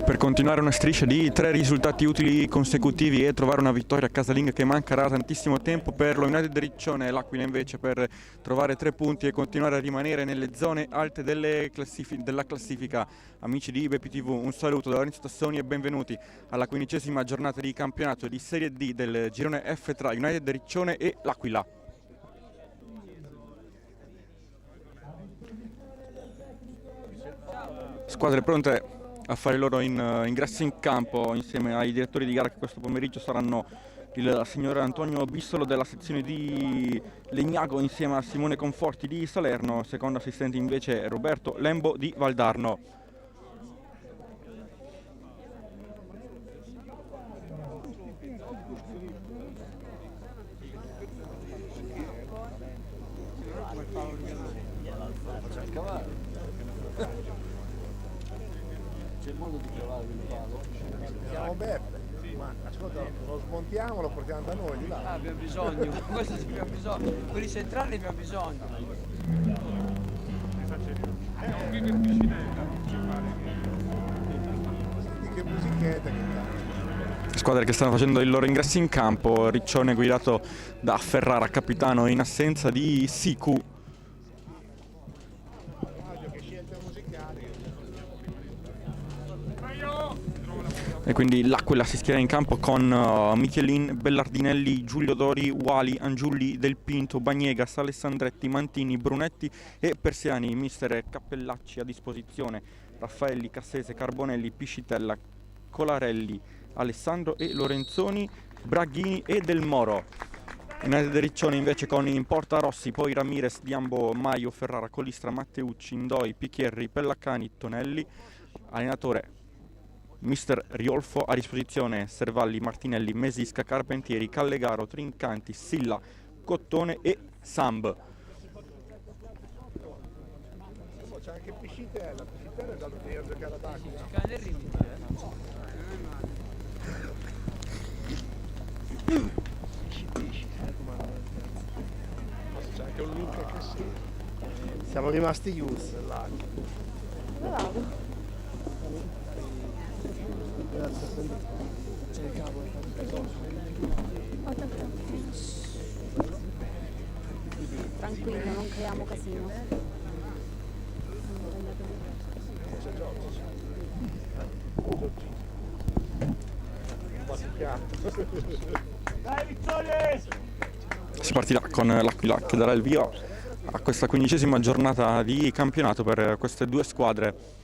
per continuare una striscia di 3 risultati utili consecutivi e trovare una vittoria casalinga che mancherà tantissimo tempo per lo United Riccione. L'Aquila invece per trovare 3 punti e continuare a rimanere nelle zone alte della classifica. Amici di BPTV, un saluto da Lorenzo Tassoni e benvenuti alla 15ª giornata di campionato di Serie D del girone F tra United Riccione e l'Aquila. Squadre pronte a fare i loro ingressi in campo insieme ai direttori di gara che questo pomeriggio saranno il signor Antonio Bissolo della sezione di Legnago insieme a Simone Conforti di Salerno, secondo assistente invece Roberto Lembo di Valdarno. C'è modo di trovare il palo? Siamo Beppe, ma ascolta, lo smontiamo, lo portiamo da noi di là. Ah, abbiamo bisogno, questo sì abbiamo bisogno, quelli centrali abbiamo bisogno. Senti che musichetta che cazzo. Squadre che stanno facendo il loro ingresso in campo, Riccione guidato da Ferrara, capitano in assenza di Sicu. E quindi l'Aquila si schiera in campo con Michelin, Bellardinelli, Giulio Dori, Wali, Angiulli, Del Pinto, Bagnegas, Alessandretti, Mantini, Brunetti e Persiani. Mister Cappellacci a disposizione, Raffaelli, Cassese, Carbonelli, Piscitella, Colarelli, Alessandro e Lorenzoni, Braghini e Del Moro. United Riccione invece con in porta Rossi, poi Ramirez, Diambo, Maio, Ferrara, Colistra, Matteucci, Indoi, Picchierri, Pellacani, Tonelli. Allenatore Mister Riolfo, a disposizione Servalli, Martinelli, Mesisca, Carpentieri, Callegaro, Trincanti, Silla, Cottone e Samb. C'è anche Piscitella è dato che io giocare ad Aquila. Giocare nel limite, C'è anche un Luca che sì. Siamo rimasti chiusi là. Bravo. Tranquillo, non creiamo casino. Si partirà con l'Aquila che darà il via a questa 15ª giornata di campionato per queste due squadre,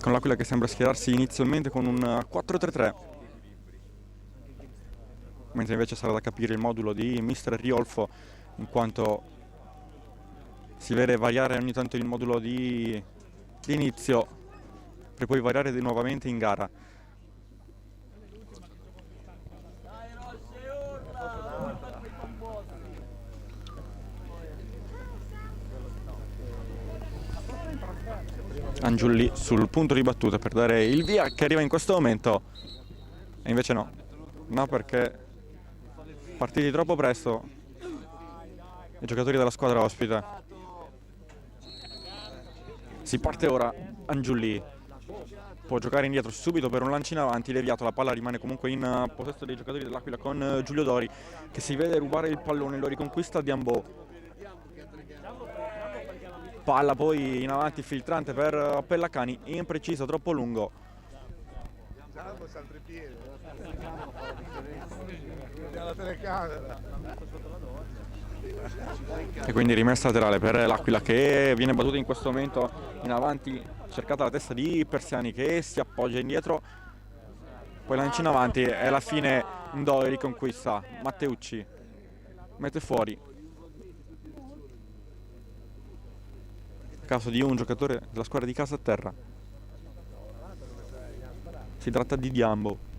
con l'Aquila che sembra schierarsi inizialmente con un 4-3-3, mentre invece sarà da capire il modulo di Mister Riolfo, in quanto si vede variare ogni tanto il modulo di inizio per poi variare nuovamente in gara. Angiulli sul punto di battuta per dare il via che arriva in questo momento, e invece no, perché partiti troppo presto i giocatori della squadra ospite. Si parte ora, Angiulli può giocare indietro subito per un lancio in avanti, deviato, la palla rimane comunque in possesso dei giocatori dell'Aquila con Giulio Dori che si vede rubare il pallone, lo riconquista Diambo. Palla poi in avanti filtrante per Pellacani, impreciso, troppo lungo. La telecamera. E quindi rimessa laterale per l'Aquila che viene battuta in questo momento in avanti, cercata la testa di Persiani che si appoggia indietro, poi lancia in avanti e alla fine Ndoi riconquista. Matteucci mette fuori. Caso di un giocatore della squadra di casa a terra. Si tratta di Diambo.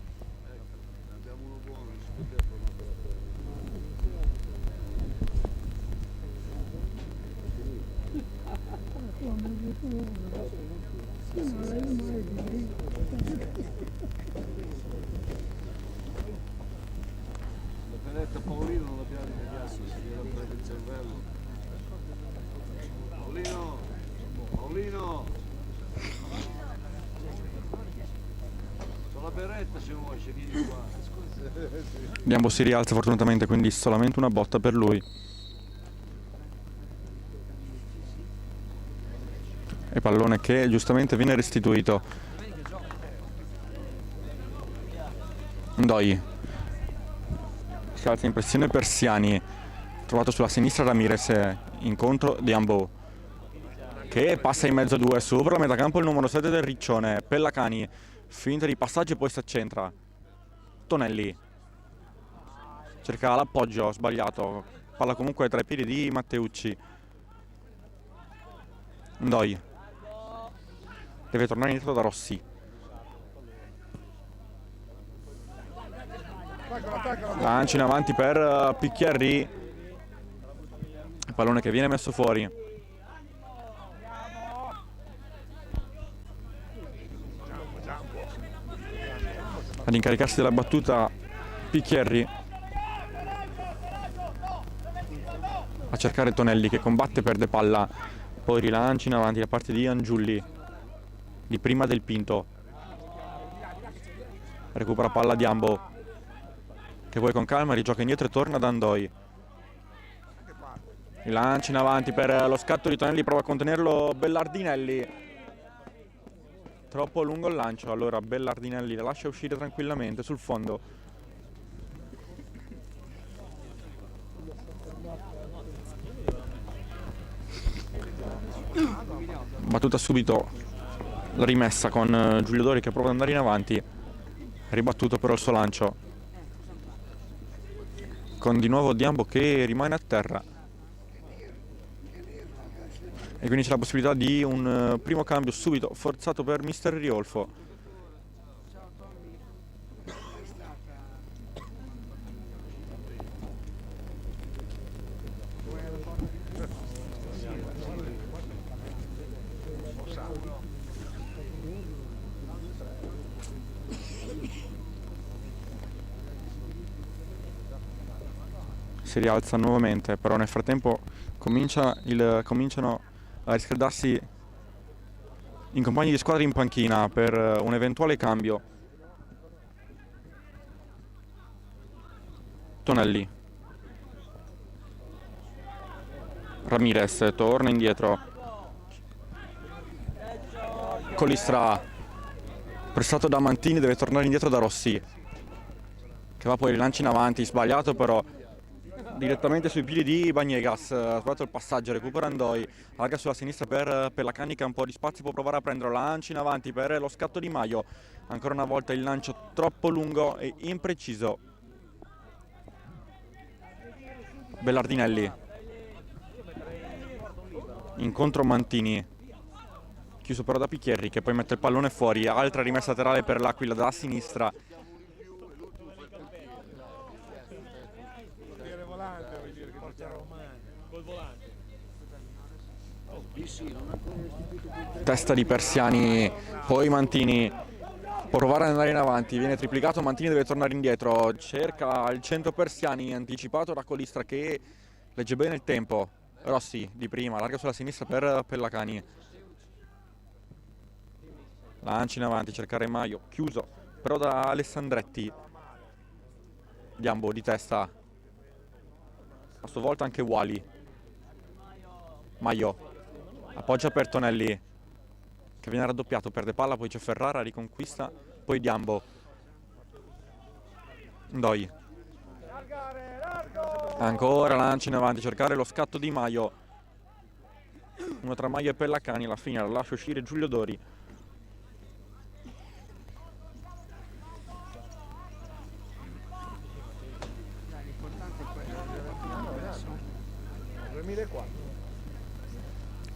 l'ho detto a Paolino, non l'abbiamo rimediato, si deve prendere il cervello. Paolino! Diambo si rialza fortunatamente, quindi solamente una botta per lui. E pallone che giustamente viene restituito. Ndoi si alza in pressione Persiani, trovato sulla sinistra Ramirez, incontro Diambo che passa in mezzo a due, sopra la metà campo il numero 7 del Riccione, Pellacani, finta di passaggio e poi si accentra. Tonelli cerca l'appoggio, sbagliato, palla comunque tra i piedi di Matteucci. Ndoi deve tornare indietro da Rossi. Lancio in avanti per Picchiarri, pallone che viene messo fuori. Ad incaricarsi della battuta Picchiarri, a cercare Tonelli che combatte, perde palla, poi rilancio in avanti da parte di Angiulli, di prima del Pinto, recupera palla Diambo che poi con calma rigioca indietro e torna da Ndoi. Rilancio in avanti per lo scatto di Tonelli, prova a contenerlo Bellardinelli, troppo lungo il lancio, allora Bellardinelli la lascia uscire tranquillamente sul fondo. Battuta subito la rimessa con Giulio Dori che prova ad andare in avanti, ribattuto però il suo lancio, con di nuovo Diambo che rimane a terra. E quindi c'è la possibilità di un primo cambio subito forzato per Mister Riolfo. Si rialza nuovamente, però nel frattempo cominciano a riscaldarsi in compagni di squadra in panchina per un eventuale cambio. Tonelli, Ramirez torna indietro, Colistra pressato da Mantini, deve tornare indietro da Rossi che va poi rilancia in avanti, sbagliato però direttamente sui piedi di Bagnegas, ha trovato il passaggio, recupera Ndoi, allarga sulla sinistra per Pellacani che ha un po' di spazio, può provare a prenderlo, lancio in avanti per lo scatto di Maio, ancora una volta il lancio troppo lungo e impreciso. Bellardinelli, incontro Mantini, chiuso però da Picchiarri che poi mette il pallone fuori, altra rimessa laterale per l'Aquila dalla sinistra. Testa di Persiani, poi Mantini può provare ad andare in avanti, viene triplicato, Mantini deve tornare indietro, cerca il centro Persiani, anticipato da Colistra che legge bene il tempo. Rossi di prima, larga sulla sinistra per Pellacani, lancio in avanti, cercare Maio, chiuso però da Alessandretti. Diambo di testa, a sua volta anche Wali. Maio appoggia per Tonelli che viene raddoppiato, perde palla, poi c'è Ferrara, riconquista, poi Diambo. Ndoi ancora lancio in avanti, cercare lo scatto di Maio, uno tra Maio e Pellacani, alla fine la lascia uscire Giulio Dori.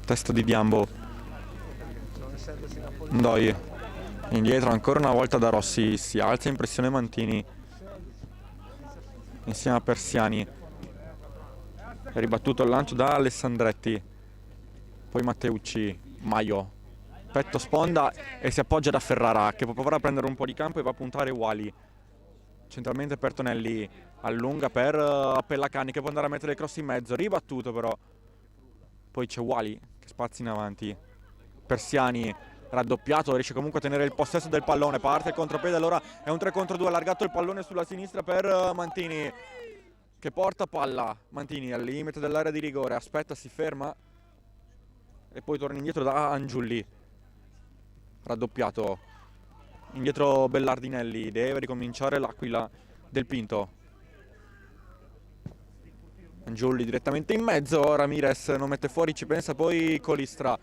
Testa di Diambo, Ndoi indietro ancora una volta da Rossi, si alza in pressione Mantini insieme a Persiani, è ribattuto il lancio da Alessandretti, poi Matteucci, Maio, petto sponda e si appoggia da Ferrara che può provare a prendere un po' di campo e va a puntare Wali centralmente per Tonelli, allunga per Pellacani che può andare a mettere il cross in mezzo, ribattuto però, poi c'è Wali che spazia in avanti, Persiani raddoppiato, riesce comunque a tenere il possesso del pallone, parte il contropiede, allora è un 3 contro 2, allargato il pallone sulla sinistra per Mantini, che porta palla. Mantini al limite dell'area di rigore, aspetta, si ferma e poi torna indietro da Angiulli, raddoppiato, indietro Bellardinelli, deve ricominciare l'Aquila del Pinto. Angiulli direttamente in mezzo, Ramirez non mette fuori, ci pensa poi Colistra,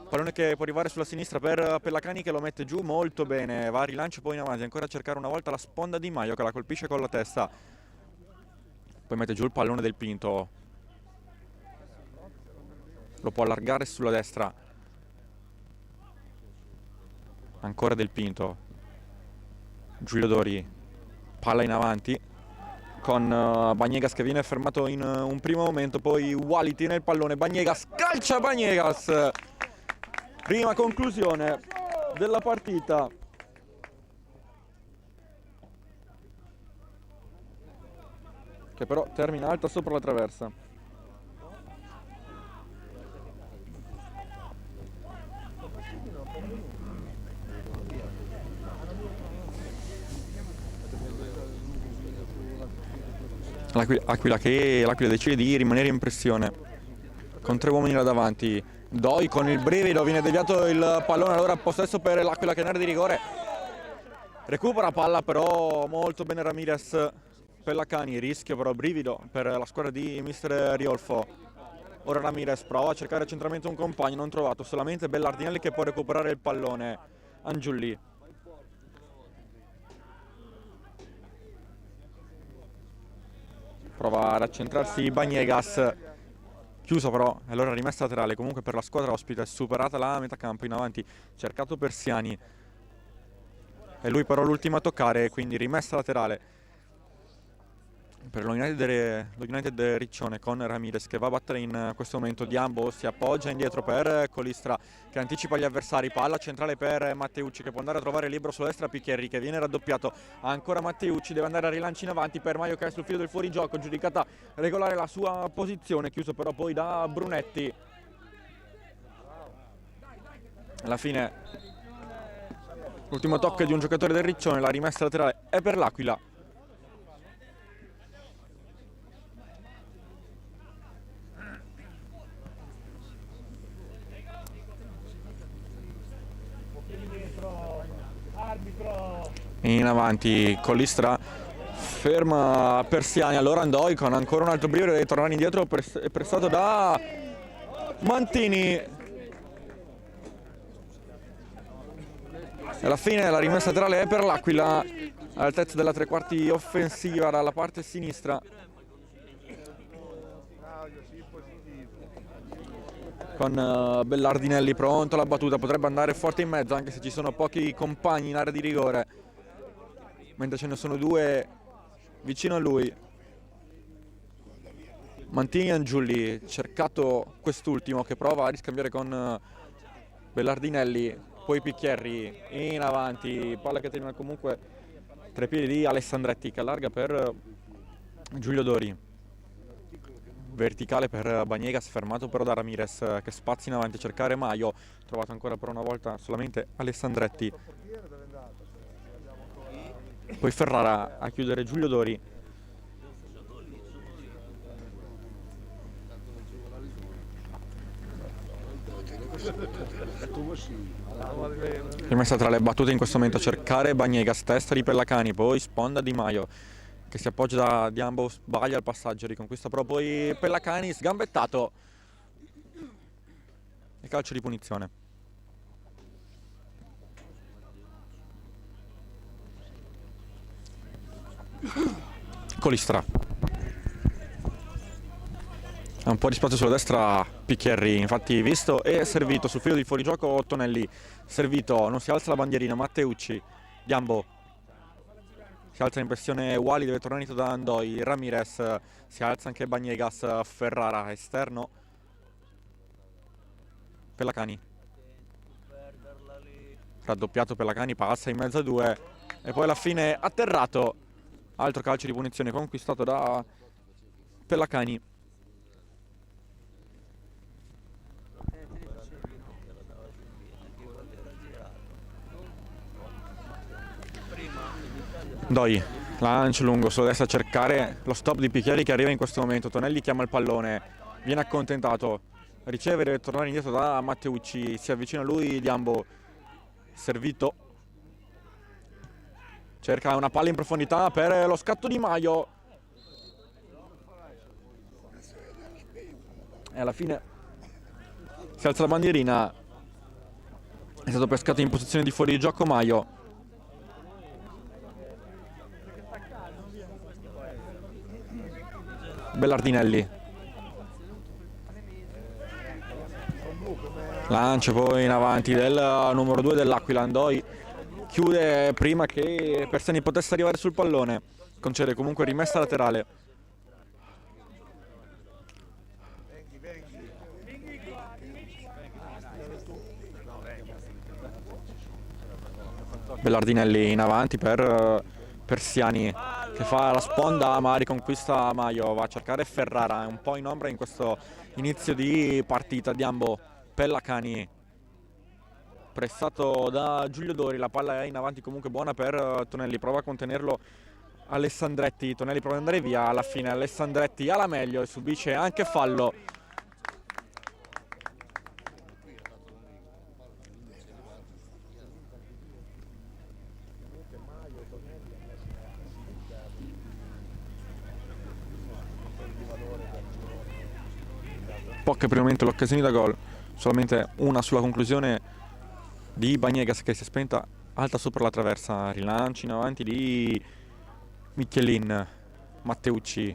pallone che può arrivare sulla sinistra per Pellacani che lo mette giù molto bene, va a rilancio poi in avanti, ancora a cercare una volta la sponda Di Maio che la colpisce con la testa, poi mette giù il pallone del Pinto, lo può allargare sulla destra, ancora del Pinto, Giulio Dori, palla in avanti con Baniegas che viene fermato in un primo momento, poi Wally tiene il pallone, Baniegas, calcia Baniegas, prima conclusione della partita. Che però termina alta sopra la traversa. L'Aquila decide di rimanere in pressione con 3 uomini là davanti. Doi con il brivido, viene deviato il pallone, allora possesso per l'Aquila che è in area di rigore, recupera palla però molto bene Ramirez. Pellacani, rischio però, brivido per la squadra di mister Riolfo. Ora Ramirez prova a cercare centralmente un compagno, non trovato, solamente Bellardinelli che può recuperare il pallone. Angiulli, prova ad accentrarsi Baniegas, chiuso però, e allora rimessa laterale comunque per la squadra ospite, superata la metà campo, in avanti cercato Persiani, è lui però l'ultimo a toccare, quindi rimessa laterale per lo United Riccione con Ramirez che va a battere in questo momento. Diambo si appoggia indietro per Colistra che anticipa gli avversari, palla centrale per Matteucci che può andare a trovare libero sulla destra Picchierri che viene raddoppiato, ancora Matteucci deve andare a rilancio in avanti per Maio che è sul filo del fuorigioco, giudicata regolare la sua posizione, chiuso però poi da Brunetti. Alla fine l'ultimo tocco di un giocatore del Riccione, la rimessa laterale è per l'Aquila. In avanti Colistra ferma Persiani, allora Andoi con ancora un altro brivido, deve tornare indietro, pressato da Mantini e alla fine la rimessa laterale è per l'Aquila all'altezza della tre quarti offensiva dalla parte sinistra con Bellardinelli pronto alla battuta, potrebbe andare forte in mezzo anche se ci sono pochi compagni in area di rigore, mentre ce ne sono 2 vicino a lui. Mantini e Angiulli, cercato quest'ultimo che prova a riscambiare con Bellardinelli, poi Picchierri in avanti, palla che termina comunque tra i piedi di Alessandretti che allarga per Giulio Dori, verticale per Baniegas, fermato però da Ramirez che spazia in avanti a cercare Maio, trovato ancora per una volta solamente Alessandretti, poi Ferrara a chiudere Giulio Dori. Rimessa tra le battute in questo momento a cercare Baniegas, testa di Pellacani, poi sponda Di Maio che si appoggia da Diambo, sbaglia il passaggio, riconquista però poi Pellacani, sgambettato e calcio di punizione. Colistra, ha un po' di spazio sulla destra Picchierri, infatti visto e servito sul filo di fuorigioco Tonelli, servito, non si alza la bandierina, Matteucci, Diambo, si alza in pressione Wally, deve tornare da Andoi, Ramirez, si alza anche Baniegas, Ferrara, esterno, Pellacani, raddoppiato Pellacani, passa in mezzo a 2 e poi alla fine atterrato, altro calcio di punizione conquistato da Pellacani. Doi, lancio lungo sulla destra a cercare lo stop di Picchiari che arriva in questo momento. Tonelli chiama il pallone, viene accontentato, riceve e deve tornare indietro da Matteucci, si avvicina a lui Diambo, servito, cerca una palla in profondità per lo scatto di Maio e alla fine si alza la bandierina. È stato pescato in posizione di fuori di gioco Maio. Bellardinelli lancia poi in avanti del numero 2 dell'Aquila. Ndoi chiude prima che Persiani potesse arrivare sul pallone, concede comunque rimessa laterale. Bellardinelli in avanti per Persiani che fa la sponda ma riconquista Maio, va a cercare Ferrara, è un po' in ombra in questo inizio di partita. Diambo, Pellacani pressato da Giulio Dori, la palla è in avanti comunque buona per Tonelli, prova a contenerlo Alessandretti, Tonelli prova ad andare via, alla fine Alessandretti ha la meglio e subisce anche fallo. Poche per il momento le occasioni da gol, solamente una sulla conclusione di Baniegas che si è spenta alta sopra la traversa. Rilancio in avanti di Michelin, Matteucci,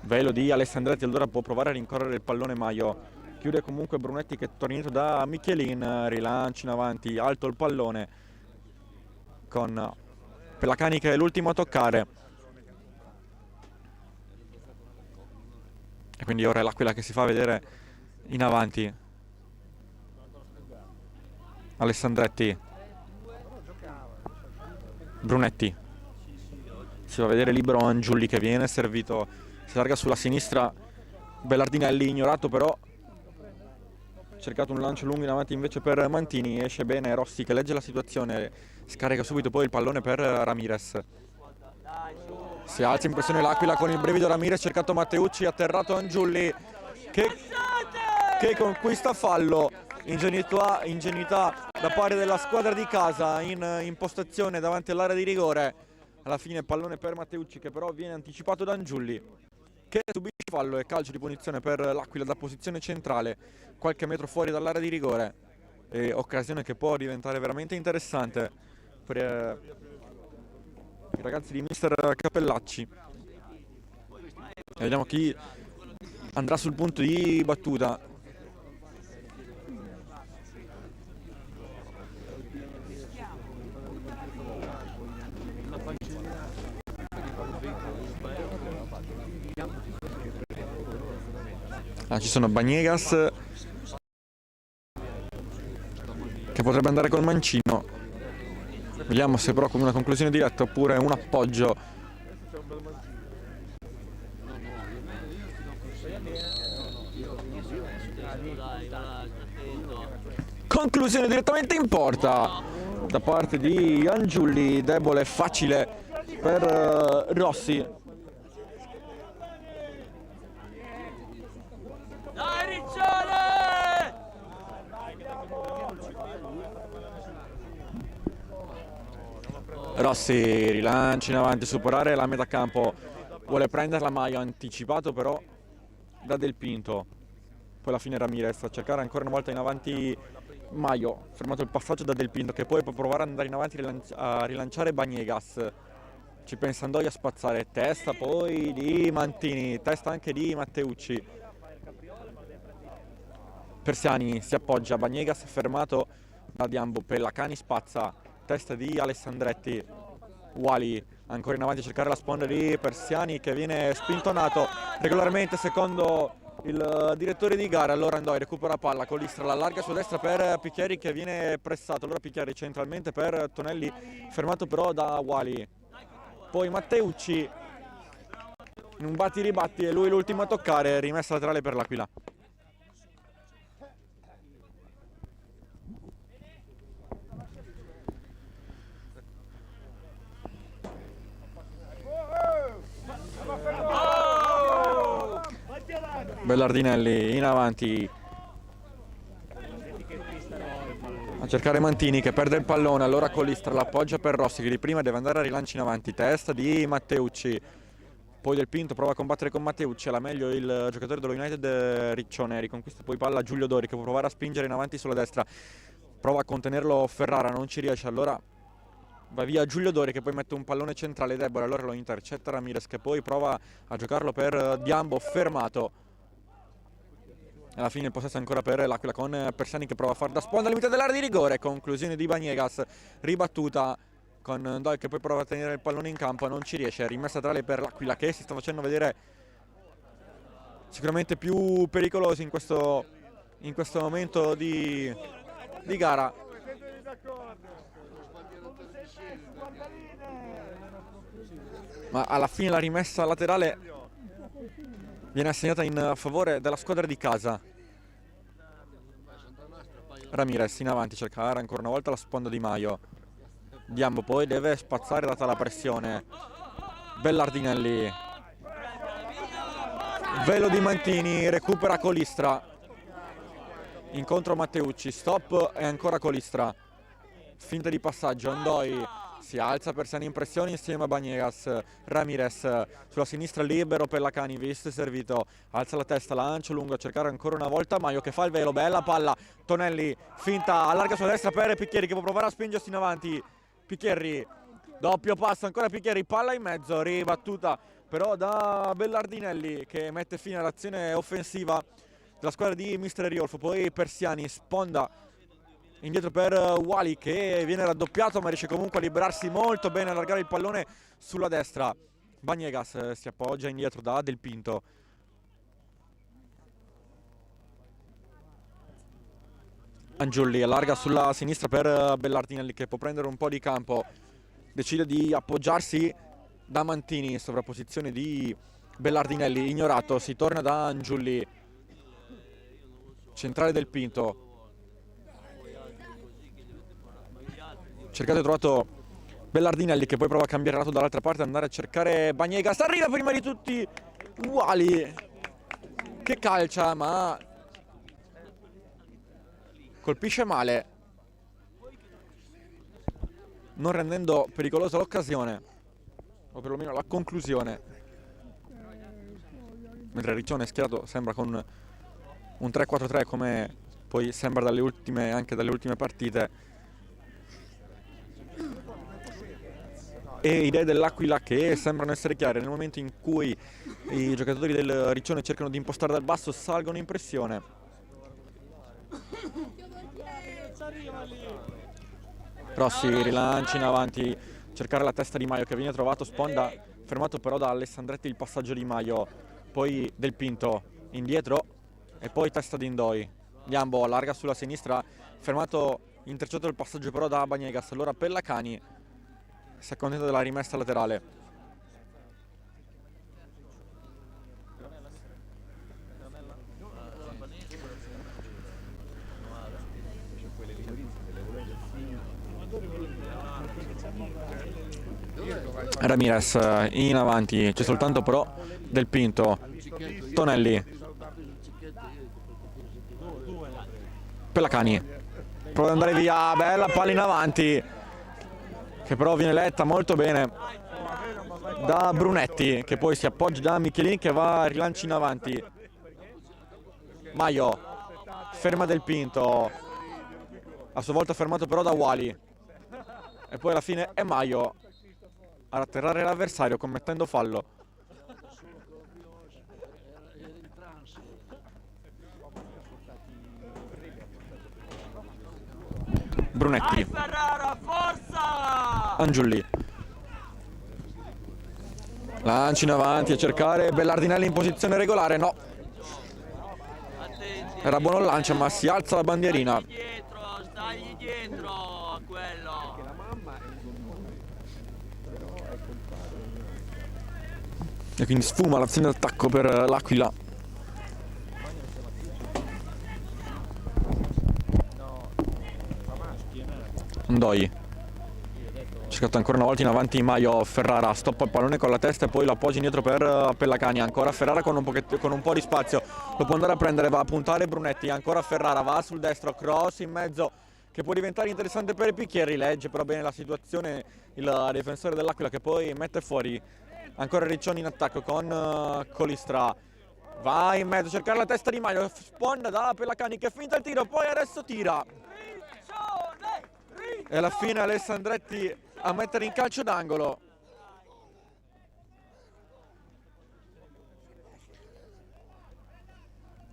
velo di Alessandretti, allora può provare a rincorrere il pallone Maio, chiude comunque Brunetti che è tornato da Michelin, rilancio in avanti, alto il pallone con Pellacani che è l'ultimo a toccare. E quindi ora è l'Aquila che si fa vedere in avanti. Alessandretti, Brunetti, si fa vedere libero Angiulli che viene servito, si larga sulla sinistra Bellardinelli, ignorato però, cercato un lancio lungo in avanti invece per Mantini, esce bene Rossi che legge la situazione, scarica subito poi il pallone per Ramirez. Si alza in pressione l'Aquila con il brevido Ramirez, cercato Matteucci, atterrato Angiulli che conquista fallo. Ingenuità da parte della squadra di casa in impostazione davanti all'area di rigore. Alla fine pallone per Matteucci che però viene anticipato da Angiulli che subisce fallo e calcio di punizione per l'Aquila da posizione centrale qualche metro fuori dall'area di rigore, e occasione che può diventare veramente interessante per i ragazzi di mister Cappellacci. E vediamo chi andrà sul punto di battuta. Ci sono Baniegas che potrebbe andare col mancino, vediamo se però con una conclusione diretta oppure un appoggio. Conclusione direttamente in porta da parte di Angiulli, debole e facile per Rossi. Rossi rilancia in avanti, superare la metà campo, vuole prenderla Maio, anticipato però da Del Pinto. Poi alla fine Ramirez a cercare ancora una volta in avanti Maio, fermato il passaggio da Del Pinto che poi può provare ad andare in avanti a rilanciare Baniegas. Ci pensa Ndoi a spazzare, testa poi di Mantini, testa anche di Matteucci. Persiani si appoggia, Baniegas fermato da Diambo, Pellacani spazza, testa di Alessandretti, Wali ancora in avanti a cercare la sponda di Persiani che viene spintonato regolarmente secondo il direttore di gara. Allora Ndoi recupera palla con l'Istra, la allarga sulla destra per Picchiari che viene pressato, allora Picchiari centralmente per Tonelli, fermato però da Wali. Poi Matteucci in un batti-ribatti e lui l'ultimo a toccare, rimessa laterale per l'Aquila. Bellardinelli in avanti a cercare Mantini che perde il pallone, allora Colistra l'appoggia per Rossi che di prima deve andare a rilancio in avanti, testa di Matteucci, poi Del Pinto prova a combattere con Matteucci, alla meglio il giocatore dello United Riccione, riconquista poi palla Giulio Dori che può provare a spingere in avanti sulla destra, prova a contenerlo Ferrara, non ci riesce, allora va via Giulio Dori che poi mette un pallone centrale debole, allora lo intercetta Ramirez che poi prova a giocarlo per Diambo, fermato. Alla fine il possesso ancora per l'Aquila con Persiani che prova a far da sponda al limite dell'area di rigore, conclusione di Baniegas, ribattuta con Doi che poi prova a tenere il pallone in campo, non ci riesce, rimessa tra le per l'Aquila che si sta facendo vedere sicuramente più pericolosi in questo momento di gara. Ma alla fine la rimessa laterale viene assegnata in favore della squadra di casa. Ramirez in avanti, cercare ancora una volta la sponda di Maio. Diambo poi deve spazzare data la pressione. Bellardinelli. Velo di Mantini, recupera Colistra. Incontro Matteucci, stop e ancora Colistra. Finta di passaggio, Ndoi si alza Persiani in pressione insieme a Baniegas. Ramirez sulla sinistra libero per Lacani, visto e servito, alza la testa, lancio lungo a cercare ancora una volta Maio che fa il velo, bella palla, Tonelli finta, allarga sulla destra per Picchieri che può provare a spingersi in avanti, Picchieri, doppio passo ancora Picchieri, palla in mezzo, ribattuta però da Bellardinelli che mette fine all'azione offensiva della squadra di Mister Riolfo. Poi Persiani sponda indietro per Wali che viene raddoppiato ma riesce comunque a liberarsi molto bene, allargare il pallone sulla destra. Baniegas si appoggia indietro da Del Pinto. Angiulli allarga sulla sinistra per Bellardinelli che può prendere un po' di campo, decide di appoggiarsi da Mantini, sovrapposizione di Bellardinelli, ignorato, si torna da Angiulli, centrale Del Pinto. Cercato e trovato Bellardinelli che poi prova a cambiare lato dall'altra parte, andare a cercare Baniegas, arriva prima di tutti Wali che calcia ma colpisce male, non rendendo pericolosa l'occasione o perlomeno la conclusione, mentre Riccione è schierato sembra con un 3-4-3 come poi sembra anche dalle ultime partite. E idee dell'Aquila che sembrano essere chiare nel momento in cui i giocatori del Riccione cercano di impostare dal basso, salgono in pressione. Rossi rilancia in avanti, cercare la testa di Maio che viene trovato, sponda, fermato però da Alessandretti il passaggio di Maio, poi Del Pinto indietro e poi testa di Ndoi. Diambo allarga sulla sinistra, fermato, intercettato il passaggio però da Baniegas, allora Pellacani si accontenta della rimessa laterale. Ramirez in avanti, c'è soltanto però Del Pinto. Tonelli, Pellacani prova ad andare via, bella palla in avanti che però viene letta molto bene da Brunetti che poi si appoggia da Michelin che va a rilancio in avanti. Maio ferma Del Pinto, a sua volta fermato però da Wali e poi alla fine è Maio ad atterrare l'avversario commettendo fallo. Brunetti, Angiulli, lancio in avanti a cercare Bellardinelli in posizione regolare, no, era buono il lancio ma si alza la bandierina. Stagli dietro a quello. E quindi sfuma l'azione d'attacco per l'Aquila. Ndoi, cercato ancora una volta in avanti Maio, Ferrara stoppa il pallone con la testa e poi lo appoggia indietro per Pellacani, ancora Ferrara con un po' di spazio, lo può andare a prendere, va a puntare Brunetti, ancora Ferrara, va sul destro, cross in mezzo che può diventare interessante per i picchieri, legge però bene la situazione il difensore dell'Aquila che poi mette fuori ancora Riccioni in attacco con Colistra, va in mezzo a cercare la testa di Maio, sponda da Pellacani che finta il tiro, poi adesso tira e alla fine Alessandretti a mettere in calcio d'angolo.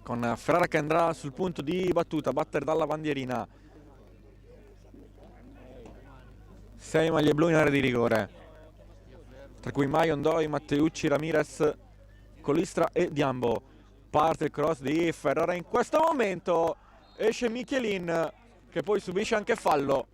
Con Ferrara che andrà sul punto di battuta, battere dalla bandierina. 6 maglie blu in area di rigore, tra cui Maio, Ndoi, Matteucci, Ramirez, Colistra e Diambo. Parte il cross di Ferrara in questo momento, esce Michelin che poi subisce anche fallo.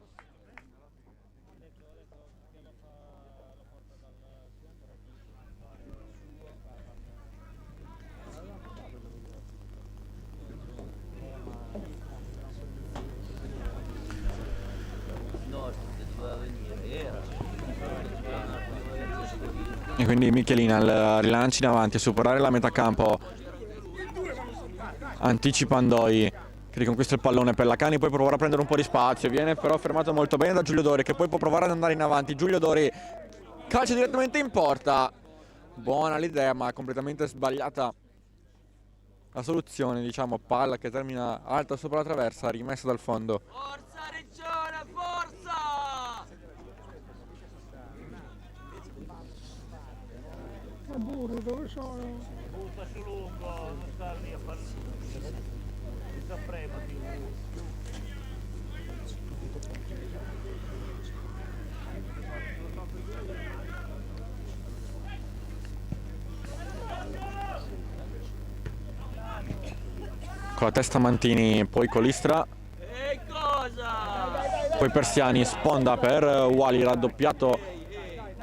E quindi Michelin al rilancio in avanti a superare la metà campo, anticipa Ndoi che riconquista il pallone. Pellacani poi proverà a prendere un po' di spazio, viene però fermato molto bene da Giulio Dori che poi può provare ad andare in avanti. Giulio Dori calcia direttamente in porta, buona l'idea ma completamente sbagliata la soluzione, diciamo, palla che termina alta sopra la traversa, rimessa dal fondo. Forza Riccione, forza! Burri, dove sono? Butta su lungo, non sta lì a fare senza premati. Con la testa Mantini, poi Colistra, E cosa? poi Persiani, sponda per Wali, raddoppiato.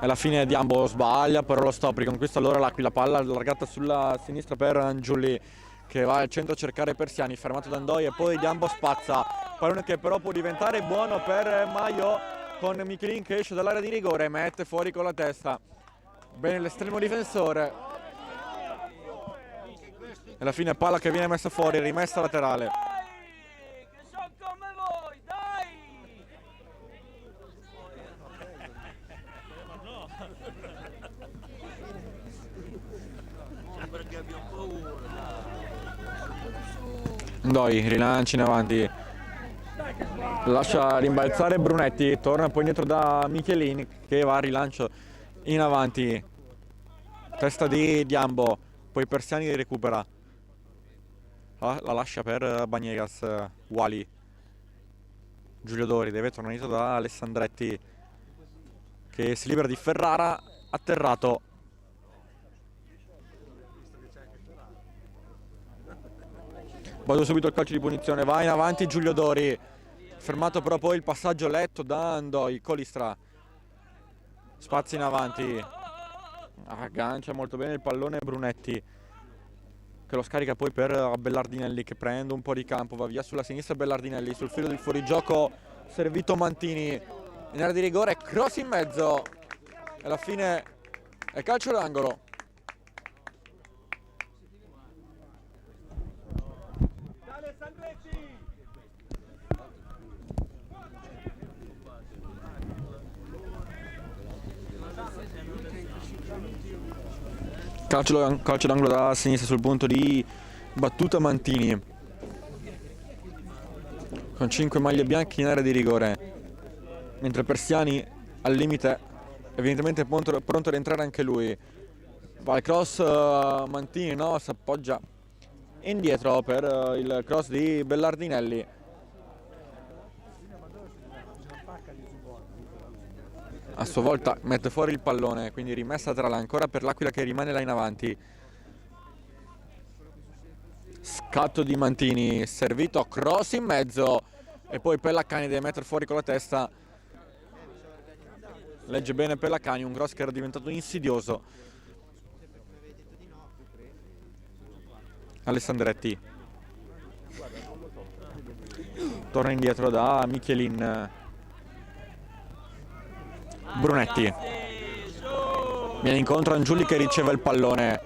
Alla fine Diambo sbaglia, però lo stop, riconquista allora l'Aquila, palla allargata sulla sinistra per Angiulli che va al centro a cercare Persiani, fermato da Ndoi e poi Diambo spazza, pallone che però può diventare buono per Maio con Michelin che esce dall'area di rigore, mette fuori con la testa, bene l'estremo difensore. E alla fine palla che viene messa fuori, rimessa laterale. Dai, che sono come voi, dai! Perché abbiamo paura. Ndoi rilancia in avanti, lascia rimbalzare Brunetti, torna poi indietro da Michelin che va a rilancio in avanti, testa di Diambo, poi Persiani recupera, la lascia per Bagnegas. Wali, Giulio Dori deve tornare indietro da Alessandretti che si libera di Ferrara, atterrato. Vado subito il calcio di punizione, va in avanti Giulio Dori, fermato però poi il passaggio letto da Ndoi. Colistra, spazio in avanti, aggancia molto bene il pallone Brunetti che lo scarica poi per Bellardinelli che prende un po' di campo, va via sulla sinistra Bellardinelli, sul filo del fuorigioco servito Mantini in area di rigore, cross in mezzo e alla fine è calcio d'angolo. Calcio d'angolo da sinistra sul punto di battuta Mantini con 5 maglie bianche in area di rigore, mentre Persiani al limite, evidentemente pronto ad entrare anche lui. Va il cross Mantini, no, si appoggia indietro per il cross di Bellardinelli. A sua volta mette fuori il pallone, quindi rimessa laterale ancora per l'Aquila che rimane là in avanti. Scatto di Mantini, servito, cross in mezzo e poi Pellacani deve mettere fuori con la testa. Legge bene Pellacani, un cross che era diventato insidioso. Alessandretti torna indietro da Michelin. Brunetti viene incontro a Angiulli che riceve il pallone,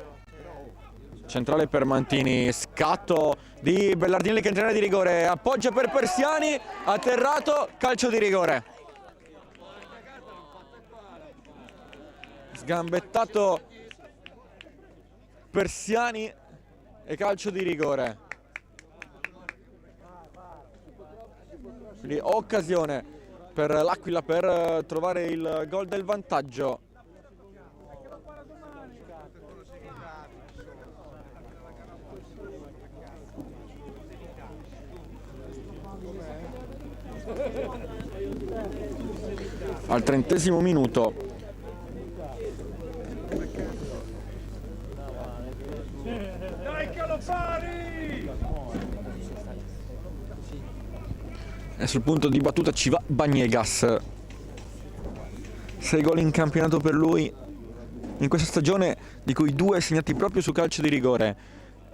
Centrale per Mantini, scatto di Bellardinelli che entra in area di rigore, appoggia per Persiani, atterrato, calcio di rigore. Sgambettato Persiani e calcio di rigore. Quindi occasione per l'Aquila per trovare il gol del vantaggio. Al 30° minuto. Dai Calopari! E sul punto di battuta ci va Baniegas. 6 gol in campionato per lui in questa stagione, di cui 2 segnati proprio su calcio di rigore.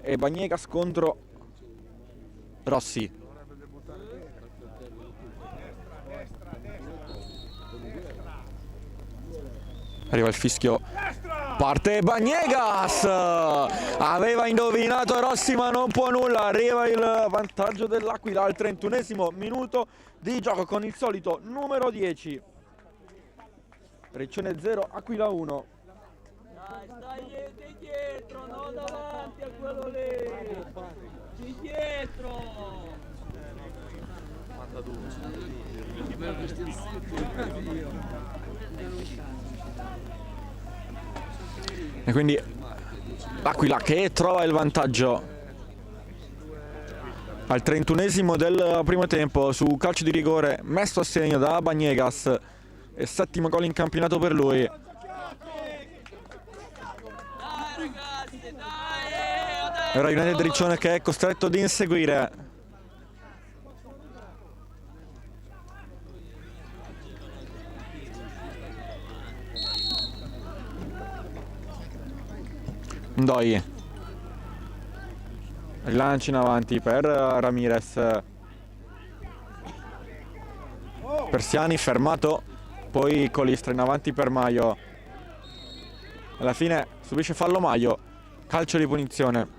E Baniegas contro Rossi. Arriva il fischio, parte Baniegas, aveva indovinato Rossi ma non può nulla, arriva il vantaggio dell'Aquila al 31° minuto di gioco con il solito numero 10. Riccione 0, Aquila 1. Dai, stai dietro, non davanti a quello lì. Di dietro. E quindi l'Aquila che trova il vantaggio al 31° del primo tempo su calcio di rigore messo a segno da Baniegas, e 7° gol in campionato per lui. Dai ragazzi, dai. Ora United Riccione che è costretto ad inseguire. Ndoi, rilancio in avanti per Ramirez. Persiani fermato, poi Colistra in avanti per Maio. Alla fine subisce fallo Maio, calcio di punizione.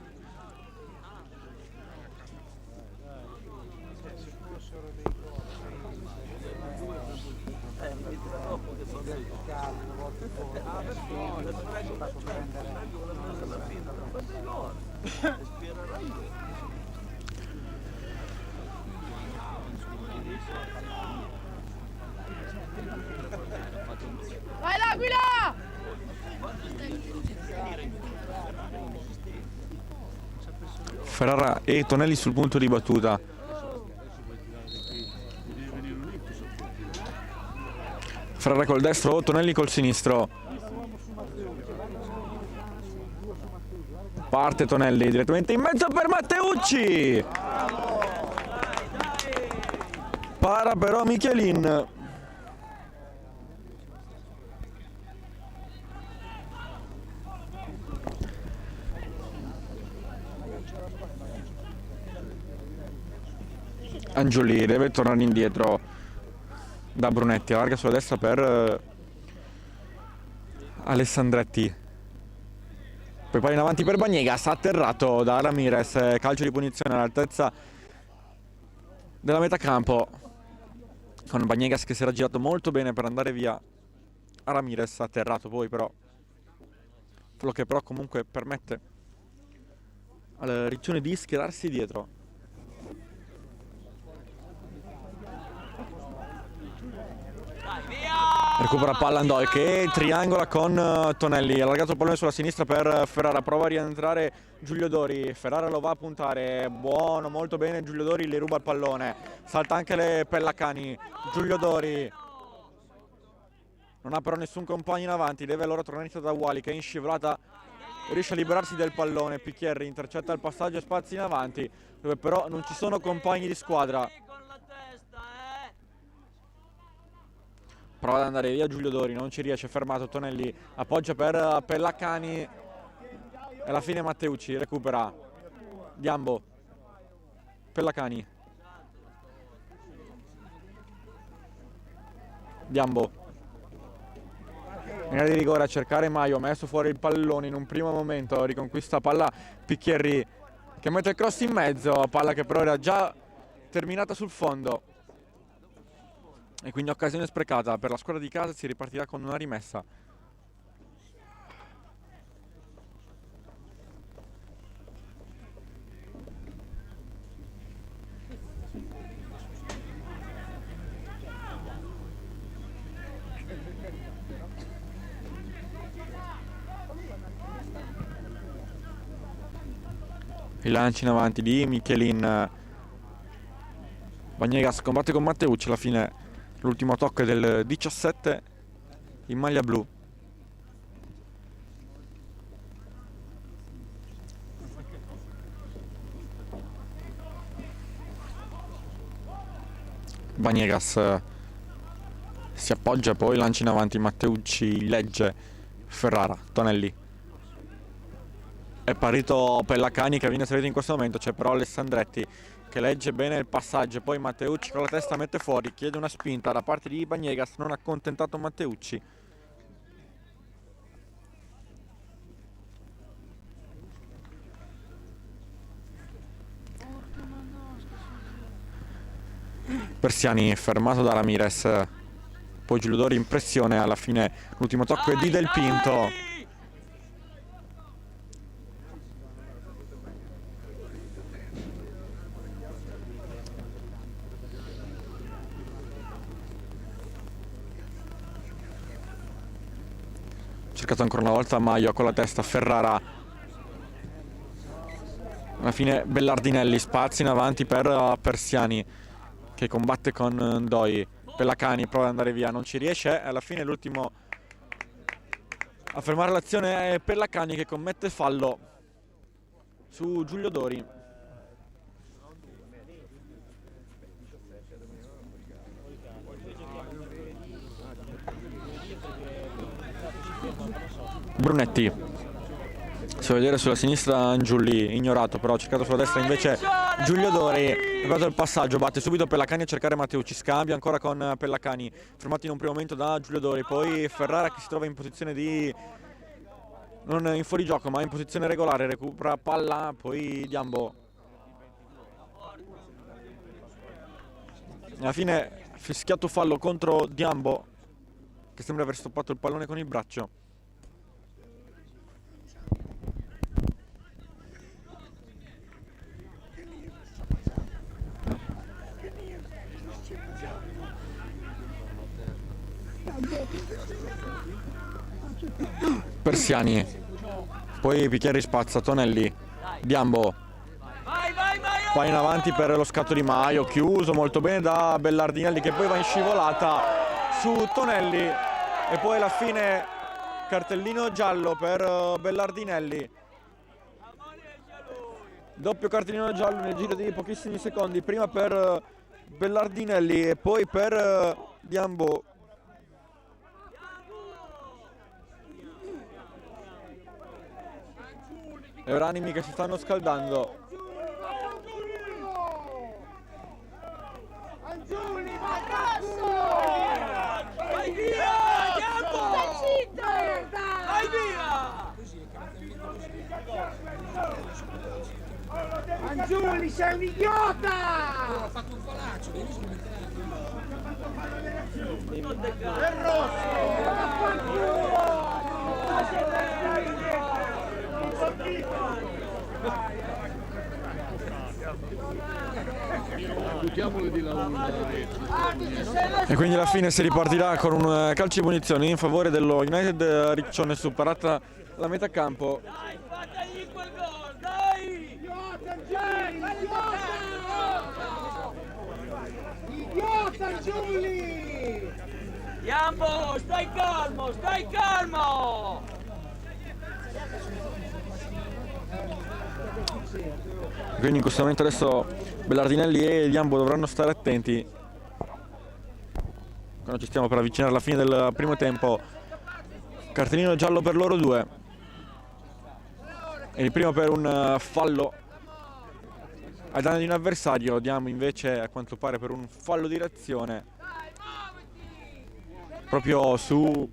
Vai l'Aquila! Ferrara e Tonelli sul punto di battuta. Ferrara col destro, Tonelli col sinistro. Parte Tonelli direttamente in mezzo per Matteucci. Para però Michelin. Angioli deve tornare indietro da Brunetti, allarga sulla destra per Alessandretti, poi palla in avanti per Baniegas, atterrato da Ramirez, calcio di punizione all'altezza della metà campo, con Baniegas che si era girato molto bene per andare via a Ramirez, atterrato poi però, quello che però comunque permette al Riccione di schierarsi dietro. Recupera palla Ndoi che triangola con Tonelli, allargato il pallone sulla sinistra per Ferrara, prova a rientrare Giulio Dori, Ferrara lo va a puntare, buono, molto bene Giulio Dori, le ruba il pallone, salta anche le Pellacani, Giulio Dori non ha però nessun compagno in avanti, deve allora tornare da Wally che è in scivolata, riesce a liberarsi del pallone, Picchierri intercetta il passaggio e spazi in avanti, dove però non ci sono compagni di squadra. Prova ad andare via Giulio Dori, non ci riesce, fermato Tonelli, appoggia per Pellacani e alla fine Matteucci recupera Diambo, Pellacani, Diambo, in area di rigore a cercare Maio, ha messo fuori il pallone in un primo momento, riconquista palla Picchierri che mette il cross in mezzo, palla che però era già terminata sul fondo e quindi occasione sprecata per la squadra di casa. Si ripartirà con una rimessa. Il lancio in avanti di Michelin. Vanegas combatte con Matteucci, alla fine l'ultimo tocco è del 17 in maglia blu. Vanegas si appoggia, poi lancia in avanti Matteucci, legge Ferrara, Tonelli. È parito Pellacani che viene salito in questo momento, c'è però Alessandretti che legge bene il passaggio, poi Matteucci con la testa mette fuori, chiede una spinta da parte di Vanegas, non ha accontentato Matteucci. Persiani fermato da Ramirez, poi Giuliodori in pressione, alla fine l'ultimo tocco è di Del Pinto. Cercato ancora una volta Maio con la testa, Ferrara. Alla fine Bellardinelli, spazio in avanti per Persiani che combatte con Ndoi. Pellacani prova ad andare via, non ci riesce, alla fine l'ultimo a fermare l'azione è Pellacani che commette fallo su Giuliodori. Brunetti, si fa vedere sulla sinistra Angiulli, ignorato però, cercato sulla destra invece Giuliodori, ha provato il passaggio, batte subito Pellacani a cercare Matteucci, scambia ancora con Pellacani, fermato in un primo momento da Giuliodori, poi Ferrara che si trova in posizione di, non in fuorigioco ma in posizione regolare, recupera palla, poi Diambo. Alla fine fischiato fallo contro Diambo che sembra aver stoppato il pallone con il braccio. Persiani, poi Picchieri spazza, Tonelli, Diambo, va in avanti per lo scatto di Maio, chiuso molto bene da Bellardinelli che poi va in scivolata su Tonelli e poi alla fine cartellino giallo per Bellardinelli, doppio cartellino giallo nel giro di pochissimi secondi, prima per Bellardinelli e poi per Diambo. E ora animi che si stanno scaldando. Angiuli, vai grosso! Vai via! Vai via! Angiuli, sei un idiota! Ha fatto un falaccio, è E quindi alla fine si ripartirà con un calcio di punizione in favore dello United Riccione, superata la metà campo. Dai, fategli quel gol, dai! Idiota, Giuli! Diambo, stai calmo, stai calmo! Quindi in questo momento adesso Bellardinelli e Diambo dovranno stare attenti quando ci stiamo per avvicinare alla fine del primo tempo. Cartellino giallo per loro due e il primo per un fallo ai danni di un avversario. Diamo invece a quanto pare per un fallo di reazione proprio su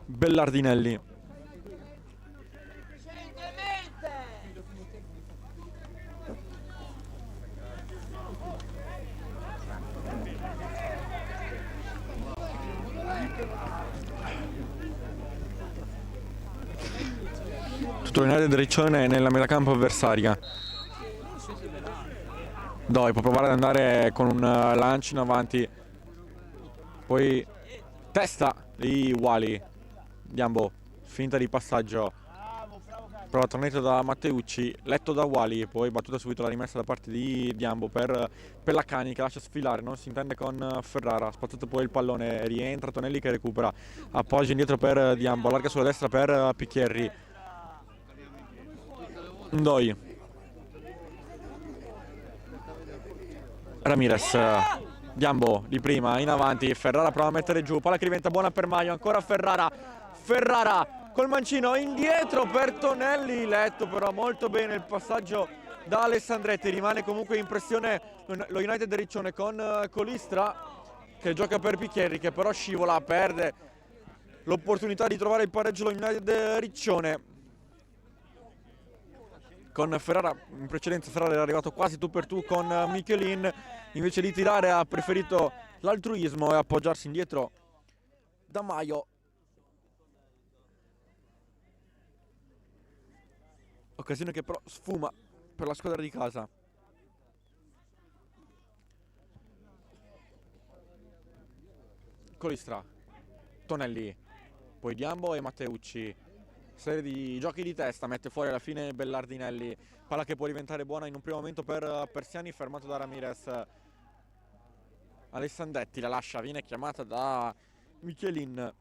Bellardinelli. Tutto l'United Riccione nella metà campo avversaria. Doi può provare ad andare con un lancio in avanti, poi testa di Wally. Diambo, finta di passaggio, prova tornetto da Matteucci, letto da Wally, poi battuta subito la rimessa da parte di Diambo per Pellacani che lascia sfilare, non si intende con Ferrara, spazzato poi il pallone, rientra Tonelli che recupera, appoggia indietro per Diambo, allarga sulla destra per Picchierri. Ndoi, Ramirez, Diambo di prima in avanti, Ferrara prova a mettere giù, palla che diventa buona per Maio, ancora Ferrara col mancino indietro per Tonelli, letto però molto bene il passaggio da Alessandretti, rimane comunque in pressione lo United Riccione con Colistra che gioca per Picchierri che però scivola, perde l'opportunità di trovare il pareggio lo United Riccione. Con Ferrara, in precedenza Ferrara era arrivato quasi tu per tu con Michelin, invece di tirare ha preferito l'altruismo e appoggiarsi indietro da Maio. Occasione che però sfuma per la squadra di casa. Colistra, Tonelli, poi Diambo e Matteucci. Serie di giochi di testa, mette fuori alla fine Bellardinelli, palla che può diventare buona in un primo momento per Persiani, fermato da Ramirez. Alessandretti la lascia, viene chiamata da Michelin.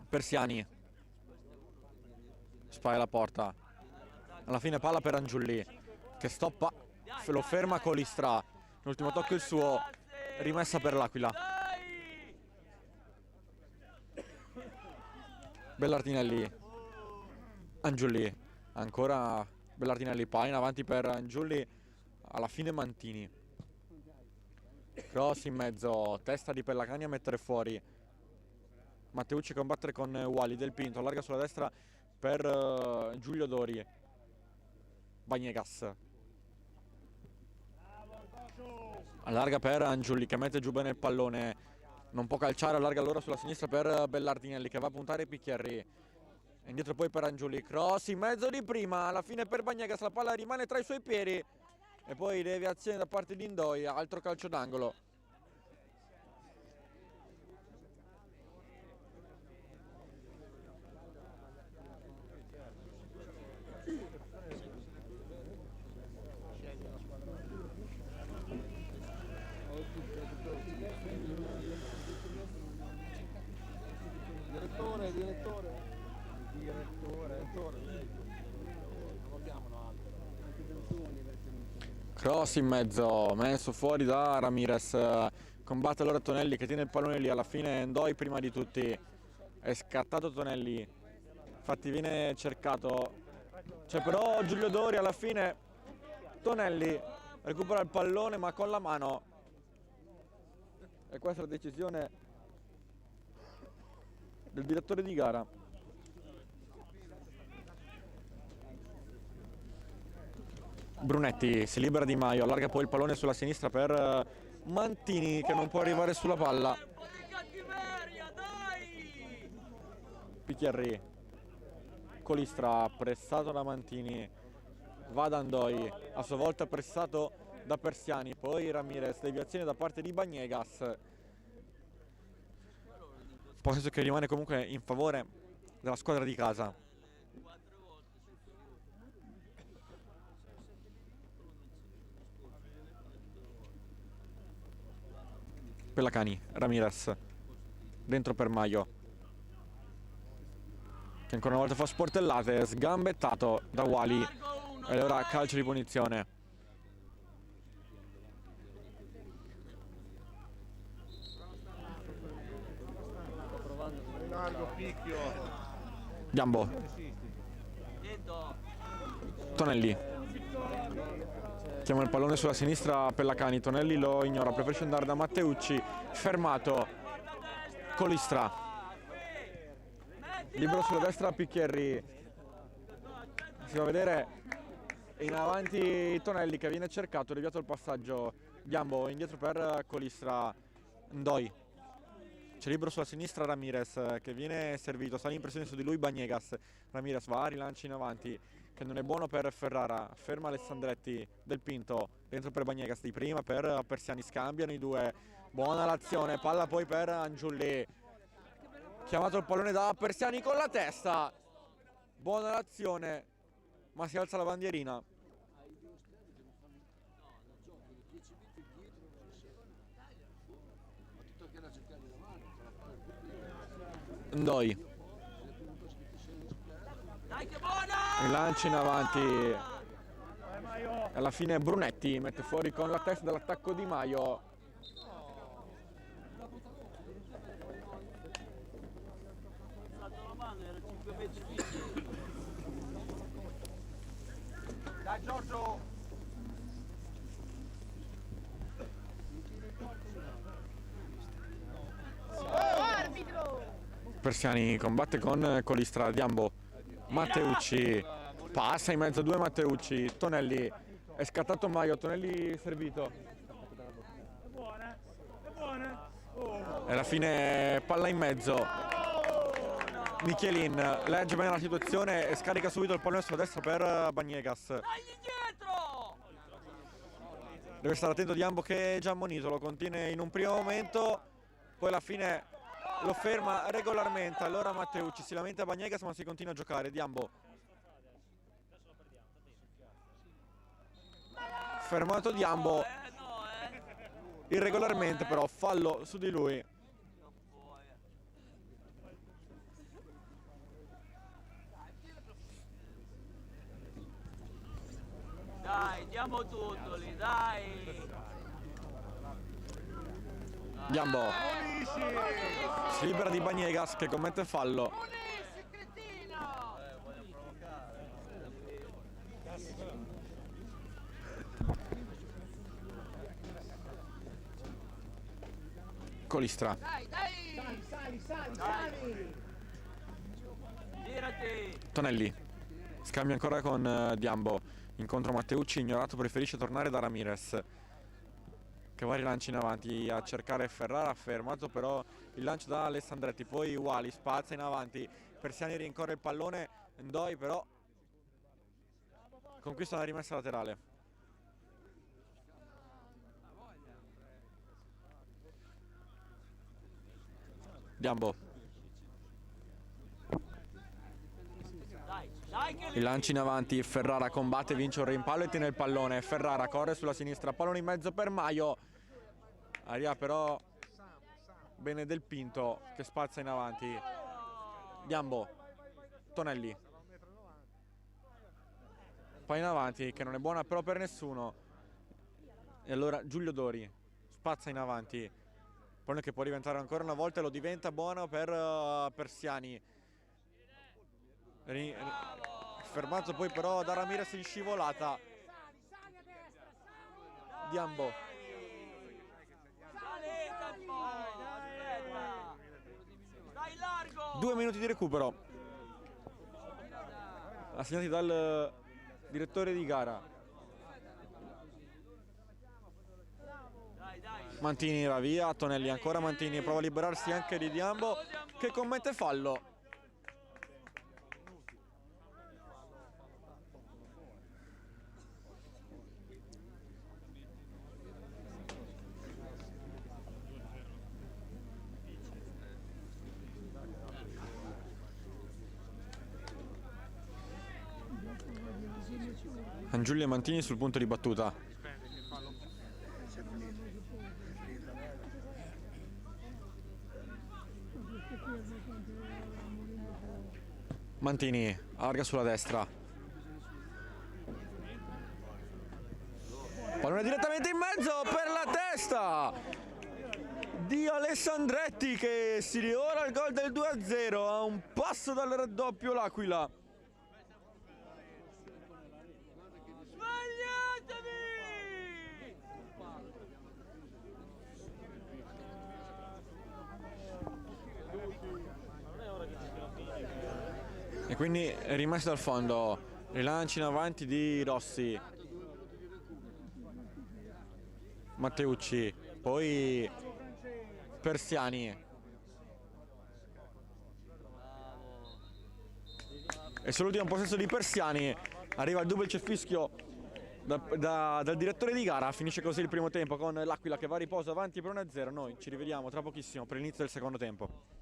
Persiani spara la porta, alla fine palla per Angiulli che stoppa, lo ferma Colistra, l'ultimo tocco il suo, rimessa per l'Aquila. Bellardinelli, Angiulli, ancora Bellardinelli, palla in avanti per Angiulli, alla fine Mantini. Cross in mezzo, testa di Pellacani a mettere fuori. Matteucci a combattere con Wally, Del Pinto, allarga sulla destra per Giulio Dori. Bagnegas. Allarga per Angiulli che mette giù bene il pallone. Non può calciare, allarga allora sulla sinistra per Bellardinelli che va a puntare Picchierri. Indietro poi per Angiulli, cross in mezzo di prima, alla fine per Bagnegas, la palla rimane tra i suoi piedi. E poi deviazione da parte di Ndoi, altro calcio d'angolo. Cross in mezzo, messo fuori da Ramirez, combatte allora Tonelli che tiene il pallone lì, alla fine Ndoi prima di tutti, è scattato Tonelli, infatti viene cercato, c'è però Giulio Dori, alla fine Tonelli recupera il pallone ma con la mano, e questa è la decisione del direttore di gara. Brunetti si libera di Maio, allarga poi il pallone sulla sinistra per Mantini che non può arrivare sulla palla. Picchierri, Colistra pressato da Mantini, va da Ndoi, a sua volta pressato da Persiani, poi Ramirez, deviazione da parte di Bagnegas. Possesso che rimane comunque in favore della squadra di casa. Pellacani, Ramirez, dentro per Maio, che ancora una volta fa sportellate, sgambettato da Wally, e ora calcio di punizione. Diambo, Tonelli, chiama il pallone sulla sinistra Pellacani, Tonelli lo ignora, preferisce andare da Matteucci, fermato Colistra, libero sulla destra Picchierri, si va a vedere in avanti Tonelli che viene cercato, deviato il passaggio. Diambo indietro per Colistra, Ndoi, c'è libero sulla sinistra Ramirez che viene servito, sta l'impressione su di lui Baniegas. Ramirez va, rilancia in avanti che non è buono per Ferrara, ferma Alessandretti, Del Pinto dentro per Baniegas, di prima per Persiani, scambiano i due, buona l'azione, palla poi per Angiulli, chiamato il pallone da Persiani con la testa, buona l'azione ma si alza la bandierina. Ndoi, rilancia in avanti, alla fine Brunetti mette fuori con la testa dall'attacco Di Maio. Dai Giorgio! Persiani combatte con Colistra, Diambo, Matteucci, passa in mezzo a due Matteucci, Tonelli, è scattato Maio, Tonelli servito. È buona, è buona. E alla fine palla in mezzo. Michelin legge bene la situazione e scarica subito il pallone sulla destra per Baniegas. Dai dietro! Deve stare attento Diambo che è già ammonito, lo contiene in un primo momento, poi alla fine lo ferma regolarmente. Allora Matteucci si lamenta Baniegas ma si continua a giocare. Diambo fermato Diambo irregolarmente, però fallo su di lui. Dai, diamo tutto lì, dai! Diambo si libera di Baniegas che commette fallo. Colistra, Sali! Girati! Tonelli scambia ancora con Diambo, incontro Matteucci ignorato, preferisce tornare da Ramirez che va rilancio in avanti a cercare Ferrara, fermato però il lancio da Alessandretti, poi Wali spazza in avanti, Persiani rincorre il pallone, Ndoi però conquista la rimessa laterale. Diambo, il lancio in avanti, Ferrara combatte, vince un rimpallo e tiene il pallone. Ferrara corre sulla sinistra, pallone in mezzo per Maio, arriva però bene Del Pinto che spazza in avanti. Diambo, Tonelli, poi in avanti che non è buona però per nessuno, e allora Giulio Dori spazza in avanti, pallone che può diventare ancora una volta e lo diventa, buono per Persiani, fermato poi però da Ramirez in scivolata. Diambo, Salite un po'! Aspetta! Stai largo! 2 minuti di recupero assegnati dal direttore di gara. Dai, dai! Mantini va via, Tonelli ancora, Mantini prova a liberarsi anche di Diambo che commette fallo. Angiulli e Mantini sul punto di battuta. Mantini allarga sulla destra, pallone direttamente in mezzo per la testa di Alessandretti che si riora il gol del 2-0 a un passo dal raddoppio l'Aquila. quindi è rimasto al fondo, rilanci in avanti di Rossi, Matteucci, poi Persiani. E sull'ultimo possesso di Persiani arriva il double fischio dal direttore di gara. Finisce così il primo tempo con l'Aquila che va a riposo avanti per 1-0. Noi ci rivediamo tra pochissimo per l'inizio del secondo tempo.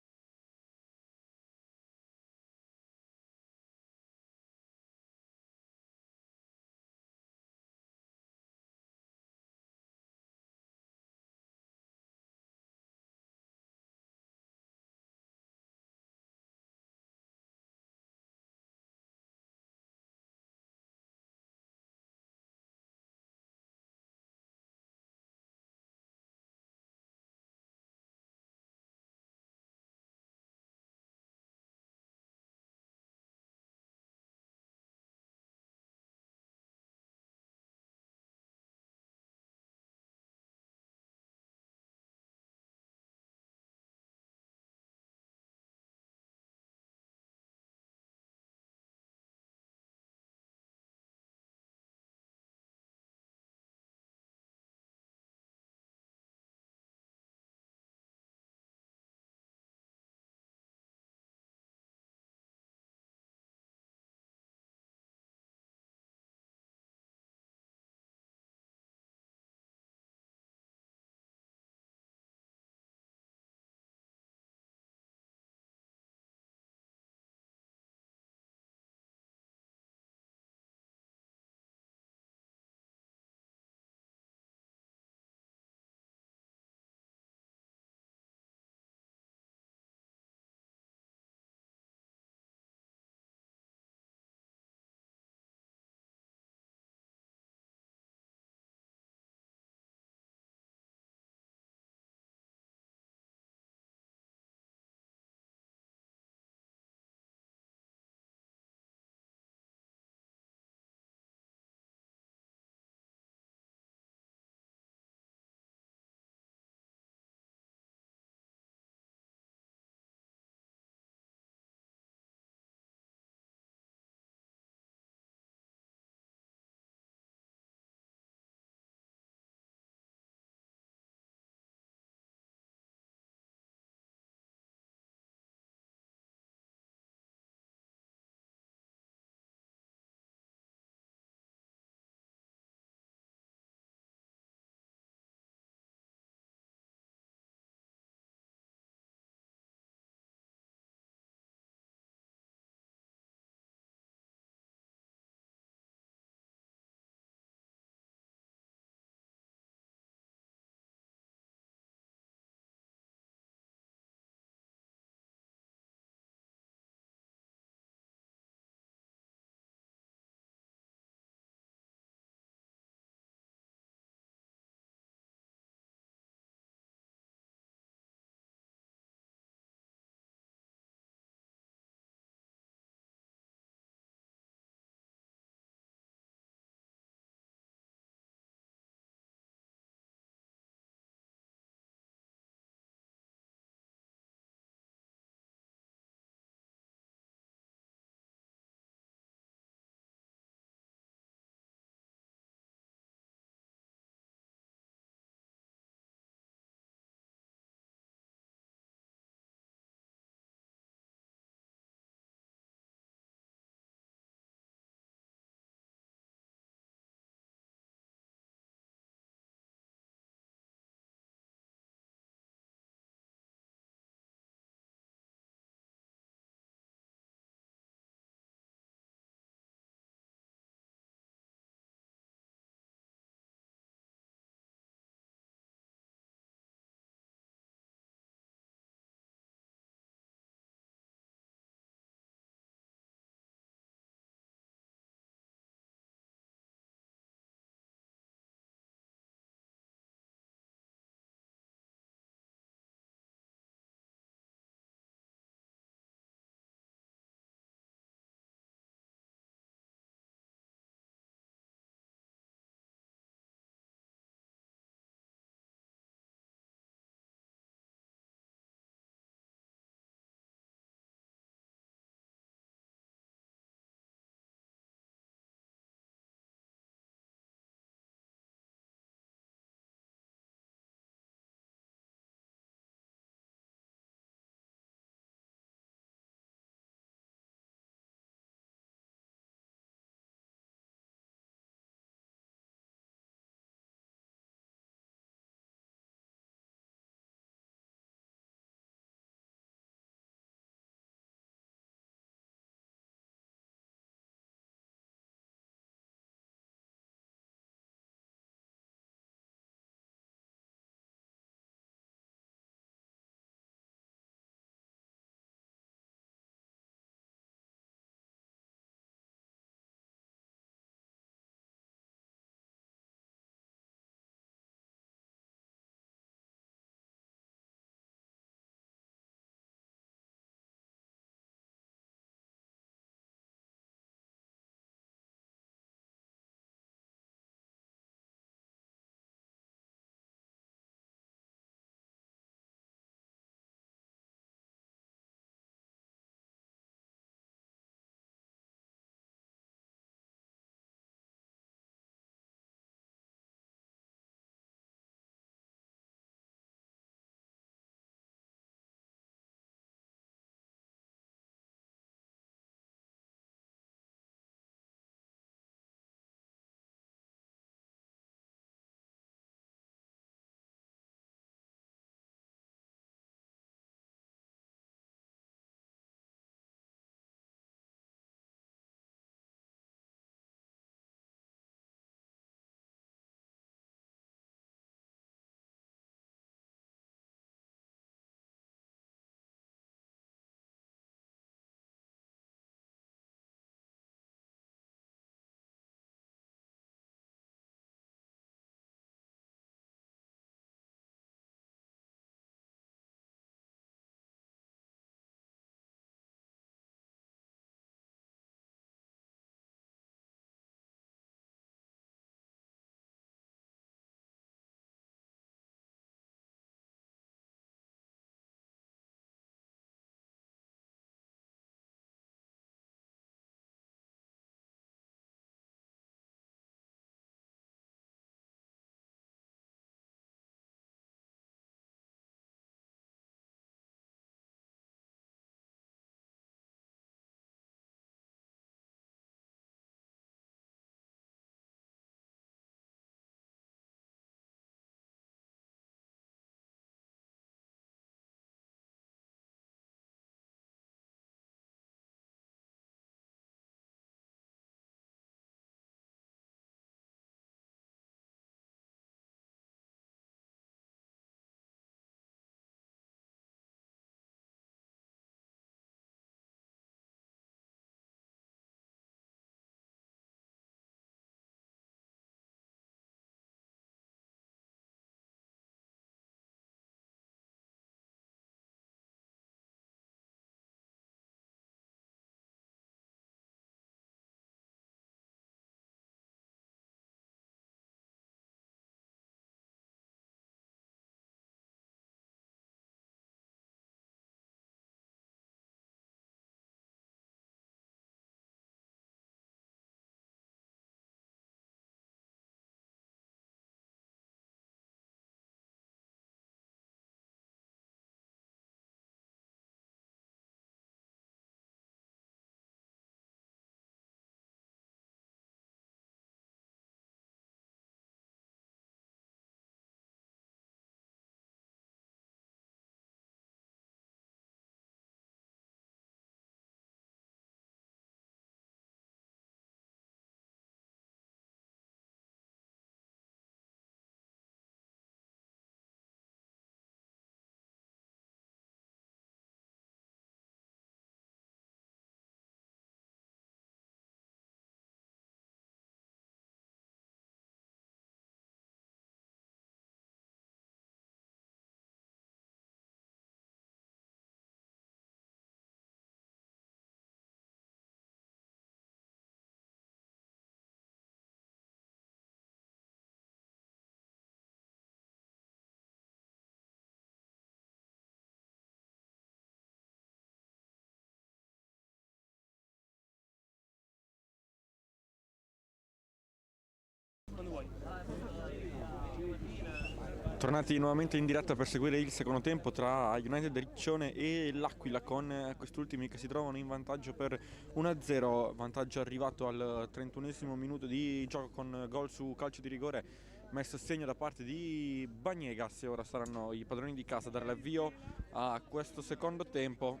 Tornati nuovamente in diretta per seguire il secondo tempo tra United Riccione e l'Aquila, con quest'ultimi che si trovano in vantaggio per 1-0, vantaggio arrivato al 31esimo minuto di gioco con gol su calcio di rigore messo a segno da parte di Baniegas, e ora saranno i padroni di casa a dare l'avvio a questo secondo tempo,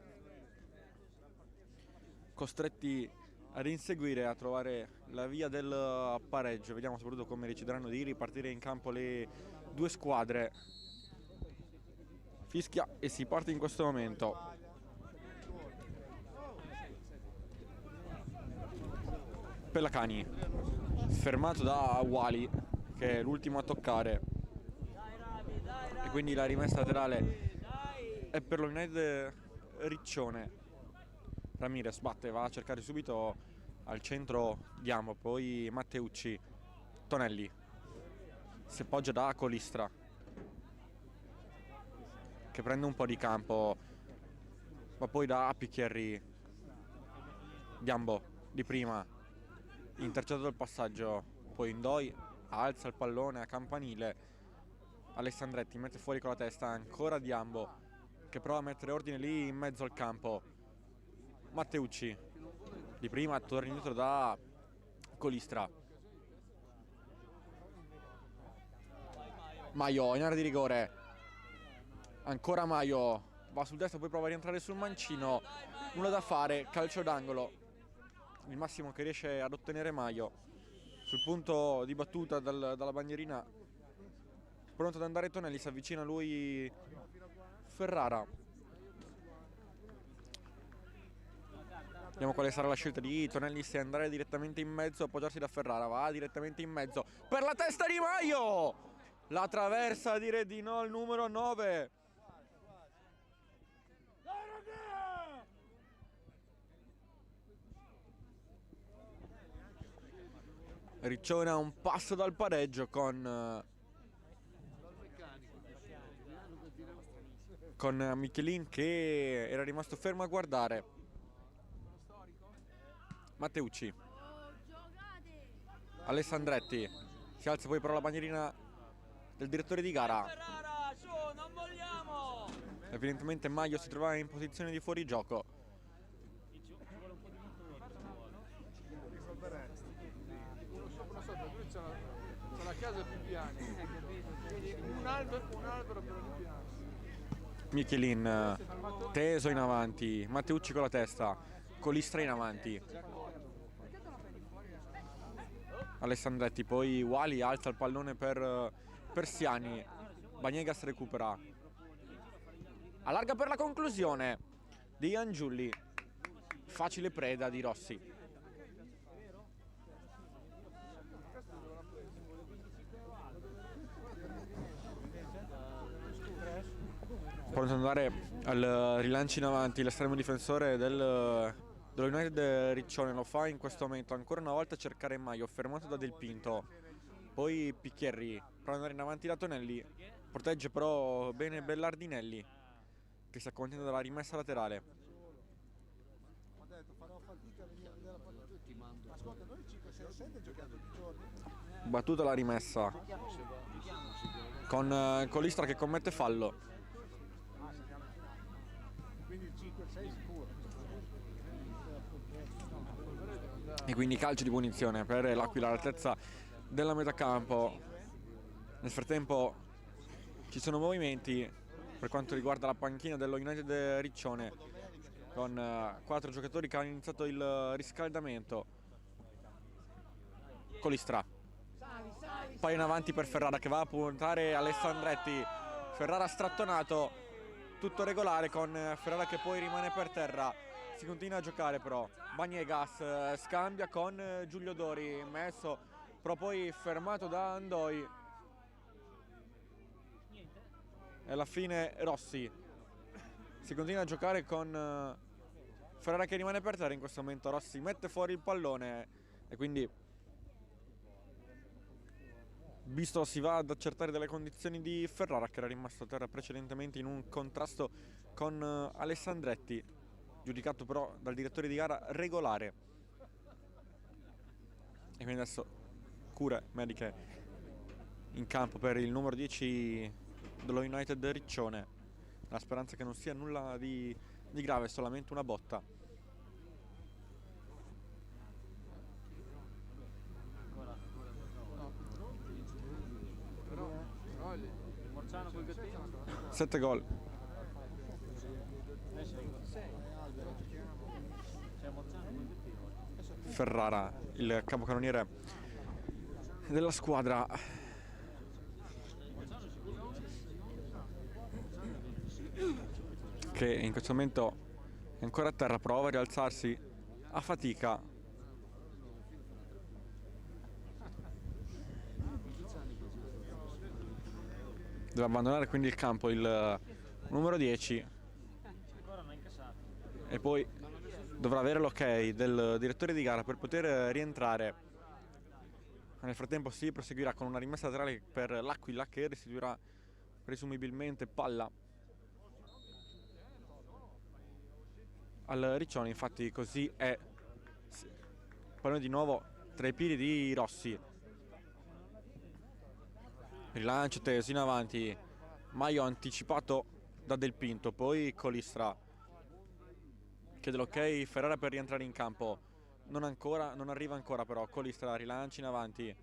costretti ad inseguire, a trovare la via del pareggio. Vediamo soprattutto come decideranno di ripartire in campo le due squadre. Fischia e si parte in questo momento. Pellacani fermato da Wali, che è l'ultimo a toccare, e quindi la rimessa laterale è per lo United Riccione. Ramirez batte, va a cercare subito al centro Diamo, poi Matteucci, Tonelli si appoggia da Colistra, che prende un po' di campo, ma poi da Picchierri. Diambo di prima, intercettato il passaggio, poi Indoi alza il pallone a campanile, Alessandretti mette fuori con la testa, ancora Diambo che prova a mettere ordine lì in mezzo al campo. Matteucci di prima, torna indietro da Colistra. Maio in area di rigore, ancora Maio, va sul destro, poi prova a rientrare sul mancino, nulla da fare, calcio d'angolo, il massimo che riesce ad ottenere Maio. Sul punto di battuta dalla bandierina, pronto ad andare Tonelli, si avvicina a lui Ferrara. Vediamo quale sarà la scelta di Tonelli, se andare direttamente in mezzo, appoggiarsi da Ferrara. Va direttamente in mezzo per la testa di Maio, la traversa, dire di no il numero 9. Riccione a un passo dal pareggio con Michelin, che era rimasto fermo a guardare. Matteucci, Alessandretti, si alza poi però la bandierina del direttore di gara. Evidentemente Maio si trovava in posizione di fuorigioco. C'è la casa più piana, un albero però più piano. Michelin teso in avanti, Matteucci con la testa, Colistra in avanti, Alessandretti, poi Wali alza il pallone per Persiani, Baniegas recupera, allarga per la conclusione di Angiulli, facile preda di Rossi. Pronto ad andare al rilancio in avanti l'estremo difensore dello United Riccione, lo fa in questo momento ancora una volta a cercare Maio, fermato da Del Pinto, poi Picchierri, prova ad andare in avanti da Tonelli, protegge però bene Bellardinelli, che si accontenta della rimessa laterale. Battuta la rimessa con Colistra che commette fallo. E quindi calcio di punizione per l'Aquila all'altezza della metà campo. Nel frattempo ci sono movimenti per quanto riguarda la panchina dello United Riccione, con 4 giocatori che hanno iniziato il riscaldamento. Colistra, poi in avanti per Ferrara che va a puntare Alessandretti, Ferrara strattonato, tutto regolare con Ferrara che poi rimane per terra. Si continua a giocare però, Baniegas scambia con Giulio Dori, messo però poi fermato da Andoi, e alla fine Rossi. Si continua a giocare con Ferrara che rimane per terra in questo momento. Rossi mette fuori il pallone e quindi Bistolo si va ad accertare delle condizioni di Ferrara, che era rimasto a terra precedentemente in un contrasto con Alessandretti, giudicato però dal direttore di gara regolare. E quindi adesso cure mediche in campo per il numero 10 dello United Riccione. La speranza che non sia nulla di grave, solamente una botta. Però lì. Morzano col gattino. 7 gol. C'è Morzano col gattino. Ferrara, il capocannoniere della squadra. Che in questo momento è ancora a terra, prova a rialzarsi a fatica. Deve abbandonare quindi il campo il numero 10 Ancora non ha incassato. e poi dovrà avere l'ok del direttore di gara per poter rientrare. Nel frattempo si proseguirà con una rimessa laterale per l'Aquila, che restituirà presumibilmente palla al Riccione. Infatti così è. Pallone di nuovo tra i piedi di Rossi. Rilancio teso in avanti, Maio anticipato da Del Pinto, poi Colistra chiede l'ok, Ferrara per rientrare in campo, non arriva ancora però, Colistra rilancia in avanti,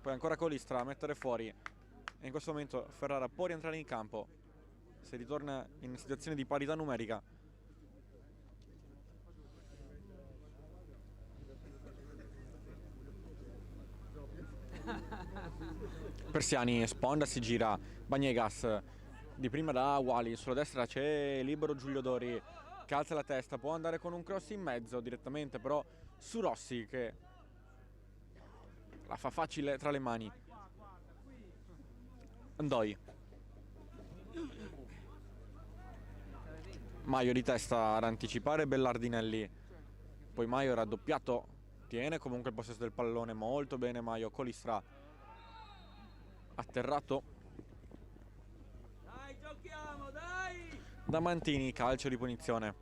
poi ancora Colistra a mettere fuori e in questo momento Ferrara può rientrare in campo, si ritorna in situazione di parità numerica. Persiani sponda, si gira, Bagnegas di prima da Wally, sulla destra c'è libero Giulio Dori che alza la testa, può andare con un cross in mezzo direttamente però su Rossi che la fa facile tra le mani. Ndoi, Maio di testa ad anticipare Bellardinelli, poi Maio raddoppiato, tiene comunque il possesso del pallone molto bene Maio. Colistra atterrato Dai, giochiamo, dai! da Mantini, calcio di punizione.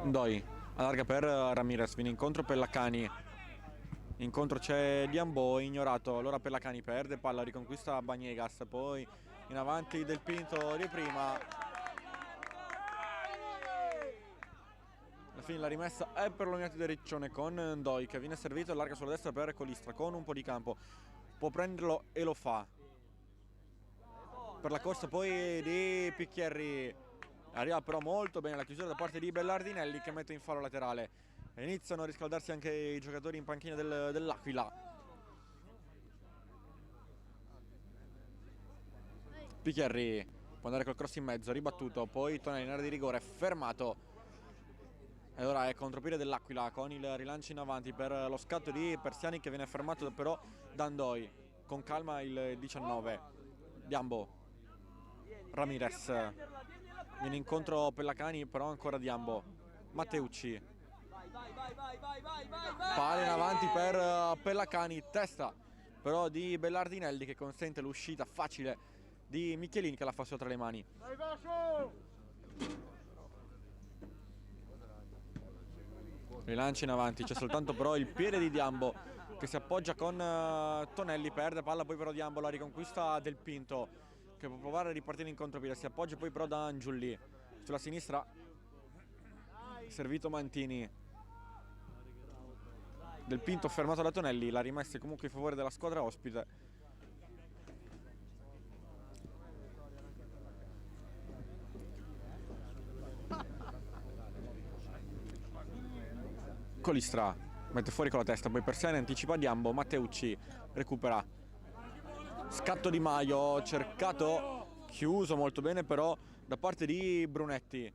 Ndoi allarga per Ramirez, viene incontro Pellacani, incontro c'è Diambo, ignorato, allora Pellacani perde palla, riconquista Bagnegas, poi in avanti Del Pinto riprima. Alla fine la rimessa è per l'Unione del Riccione con Ndoi che viene servito, allarga sulla destra per Colistra con un po' di campo, può prenderlo e lo fa. Per la corsa poi di Picchierri, arriva però molto bene la chiusura da parte di Bellardinelli che mette in fallo laterale e iniziano a riscaldarsi anche i giocatori in panchina dell'Aquila. Picchierri può andare col cross in mezzo, ribattuto, poi Tonelli in area di rigore, fermato. E ora è contropiede dell'Aquila con il rilancio in avanti per lo scatto di Persiani che viene fermato però da Ndoi. Con calma il 19. Diambo. Ramirez. Viene incontro Pellacani però ancora Diambo. Matteucci. Palla in avanti per Pellacani. Testa però di Bellardinelli che consente l'uscita facile di Michelin che la fa sotto le mani. Rilancia in avanti, c'è soltanto però il piede di Diambo che si appoggia con Tonelli, perde palla, poi però Diambo la riconquista Del Pinto che può provare a ripartire in contropiede, si appoggia poi però da Angiulli, sulla sinistra servito Mantini, Del Pinto fermato da Tonelli, la rimessa comunque in favore della squadra ospite. Colistra mette fuori con la testa, poi Persiani anticipa Diambo, Matteucci recupera, scatto di Maio, cercato, chiuso molto bene però da parte di Brunetti e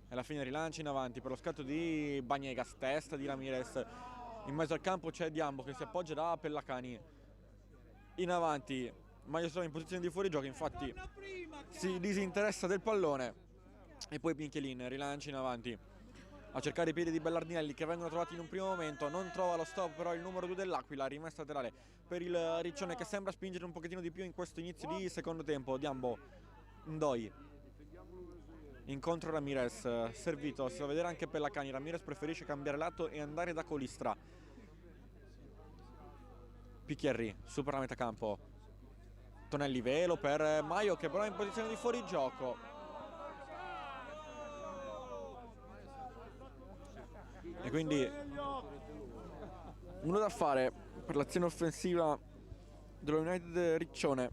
alla fine rilancia in avanti per lo scatto di Bagnegas, testa di Ramirez, in mezzo al campo c'è Diambo che si appoggia da Pellacani, in avanti Maio sono in posizione di fuorigioco, infatti si disinteressa del pallone e poi Michelin rilancia in avanti a cercare i piedi di Bellardinelli che vengono trovati in un primo momento, non trova lo stop però il numero 2 dell'Aquila, rimessa laterale per il Riccione che sembra spingere un pochettino di più in questo inizio di secondo tempo. Diambo, Ndoi, incontro Ramirez, servito, si va a vedere anche Pellacani. Ramirez preferisce cambiare lato e andare da Colistra. Picchierri supera la metà campo. Tonelli, velo per Maio che però è in posizione di fuorigioco. E quindi uno da fare per l'azione offensiva dello United Riccione,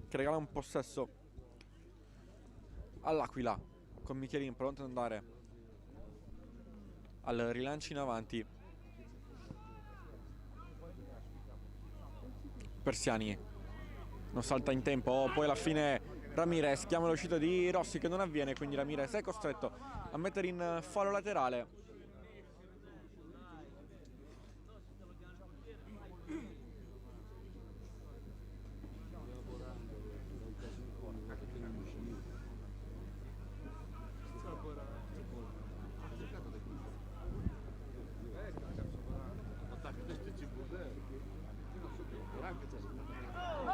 che regala un possesso all'Aquila, con Michelin pronto ad andare al rilancio in avanti. Persiani non salta in tempo, poi alla fine Ramirez chiama l'uscita di Rossi che non avviene, quindi Ramirez è costretto a mettere in fallo laterale.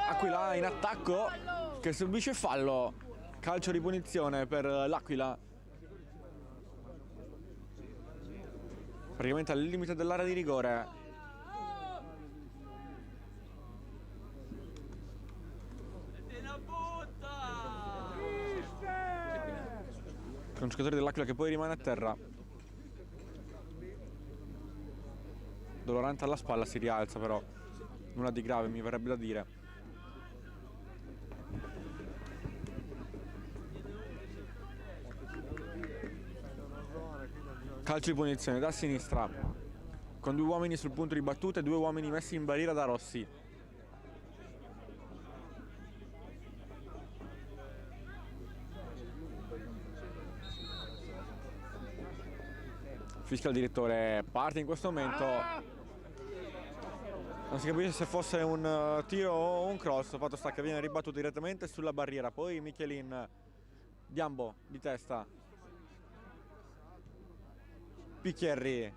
Aquila in attacco che subisce fallo, calcio di punizione per l'Aquila, praticamente al limite dell'area di rigore. C'è un giocatore dell'Aquila che poi rimane a terra. Dolorante alla spalla, si rialza però nulla di grave, mi verrebbe da dire. Calcio di punizione da sinistra, con 2 uomini sul punto di battuta e 2 uomini messi in barriera da Rossi. Fischia il direttore, parte in questo momento. Non si capisce se fosse un tiro o un cross, fatto sta che viene ribattuto direttamente sulla barriera. Poi Michelin, Diambo di testa, Picchierri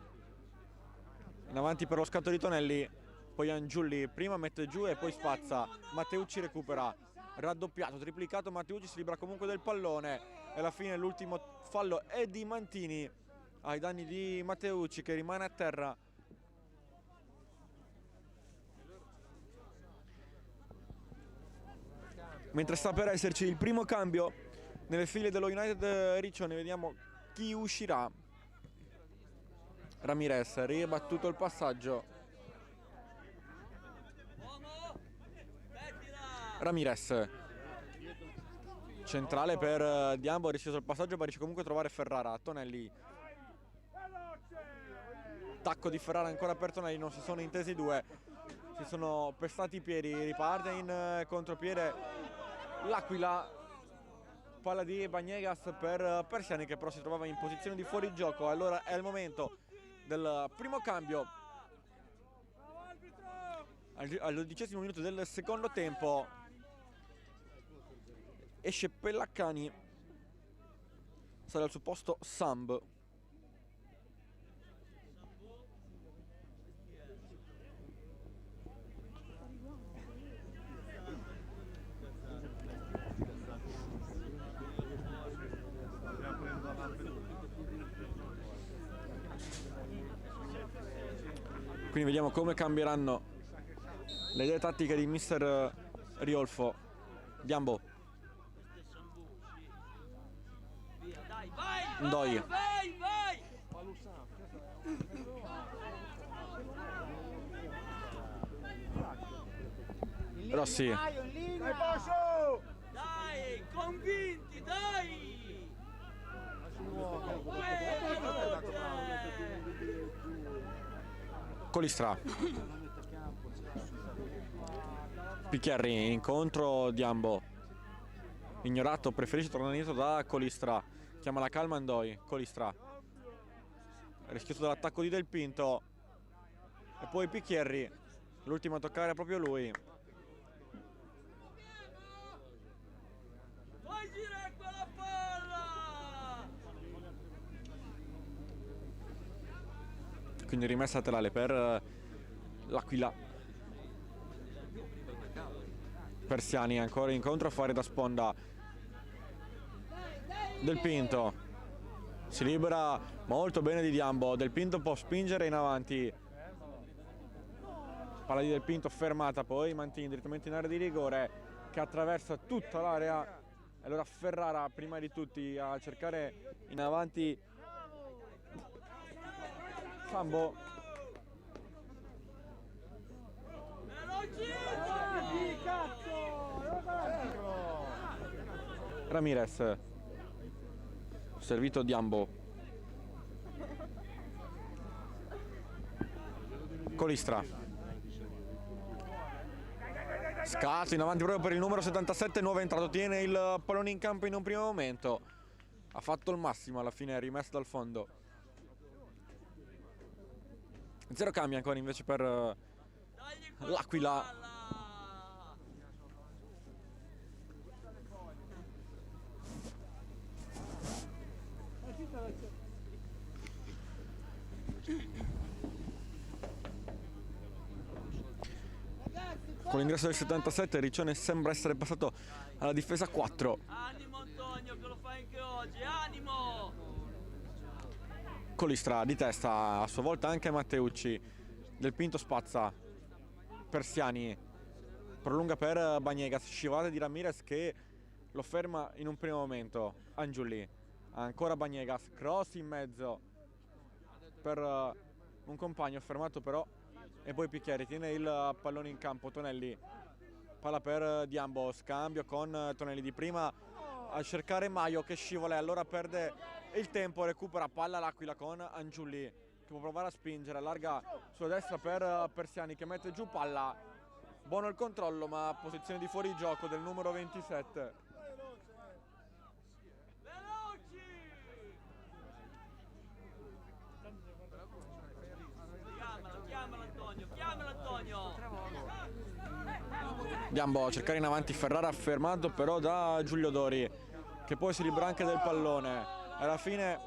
in avanti per lo scatto di Tonelli, poi Angiulli prima mette giù e poi spazza. Matteucci recupera, raddoppiato, triplicato, Matteucci si libera comunque del pallone e alla fine l'ultimo fallo è di Mantini ai danni di Matteucci che rimane a terra. Mentre sta per esserci il primo cambio nelle file dello United Riccione, vediamo chi uscirà. Ramirez, ribattuto il passaggio. Ramirez, centrale per Diambo, ha rischiato il passaggio ma riesce comunque a trovare Ferrara. Tonelli, tacco di Ferrara ancora per Tonelli, non si sono intesi due, si sono pestati i piedi, riparte in contropiede l'Aquila. Palla di Bagnegas per Persiani che però si trovava in posizione di fuorigioco. Allora è il momento del primo cambio al 12° minuto del secondo tempo. Esce Pellaccani, sale al suo posto Samb. Quindi vediamo come cambieranno le idee tattiche di mister Riolfo. Diambo, Ndoi, Rossi, Dai, convinti, dai! Colistra, Picchierri, incontro Diambo, ignorato, preferisce tornare indietro da Colistra, chiama la calma Ndoi. Colistra, rischiato dall'attacco di Del Pinto e poi Picchierri, l'ultimo a toccare è proprio lui. Fai girare quella palla! Quindi rimessa laterale per l'Aquila. Persiani ancora incontro a fare da sponda. Del Pinto si libera molto bene di Diambo. Del Pinto può spingere in avanti, palla di Del Pinto fermata, poi Mantini direttamente in area di rigore che attraversa tutta l'area, e allora Ferrara prima di tutti a cercare in avanti Sambo. Ramirez, servito Diambo. Colistra, scatto in avanti proprio per il numero 77, nuovo entrato, tiene il pallone in campo in un primo momento, ha fatto il massimo, alla fine è rimesso dal fondo. Zero cambia ancora invece per l'Aquila. Con l'ingresso del 77 Riccione sembra essere passato alla difesa 4. Animo Antonio che lo fai anche oggi, animo! Colistra di testa, a sua volta anche Matteucci. Del Pinto spazza, Persiani prolunga per Baniegas, scivolata di Ramirez che lo ferma in un primo momento. Angiuli, ancora Baniegas, cross in mezzo per un compagno fermato però, e poi Picchieri tiene il pallone in campo. Tonelli, palla per Diambo, scambio con Tonelli di prima a cercare Maio che scivola e allora perde il tempo, recupera palla l'Aquila con Angiuli che può provare a spingere, allarga sulla destra per Persiani che mette giù palla, buono il controllo ma posizione di fuorigioco del numero 27. Chiamalo Antonio! Diambo a cercare in avanti Ferrara, fermato però da Giulio Dori che poi si libera anche del pallone. Alla fine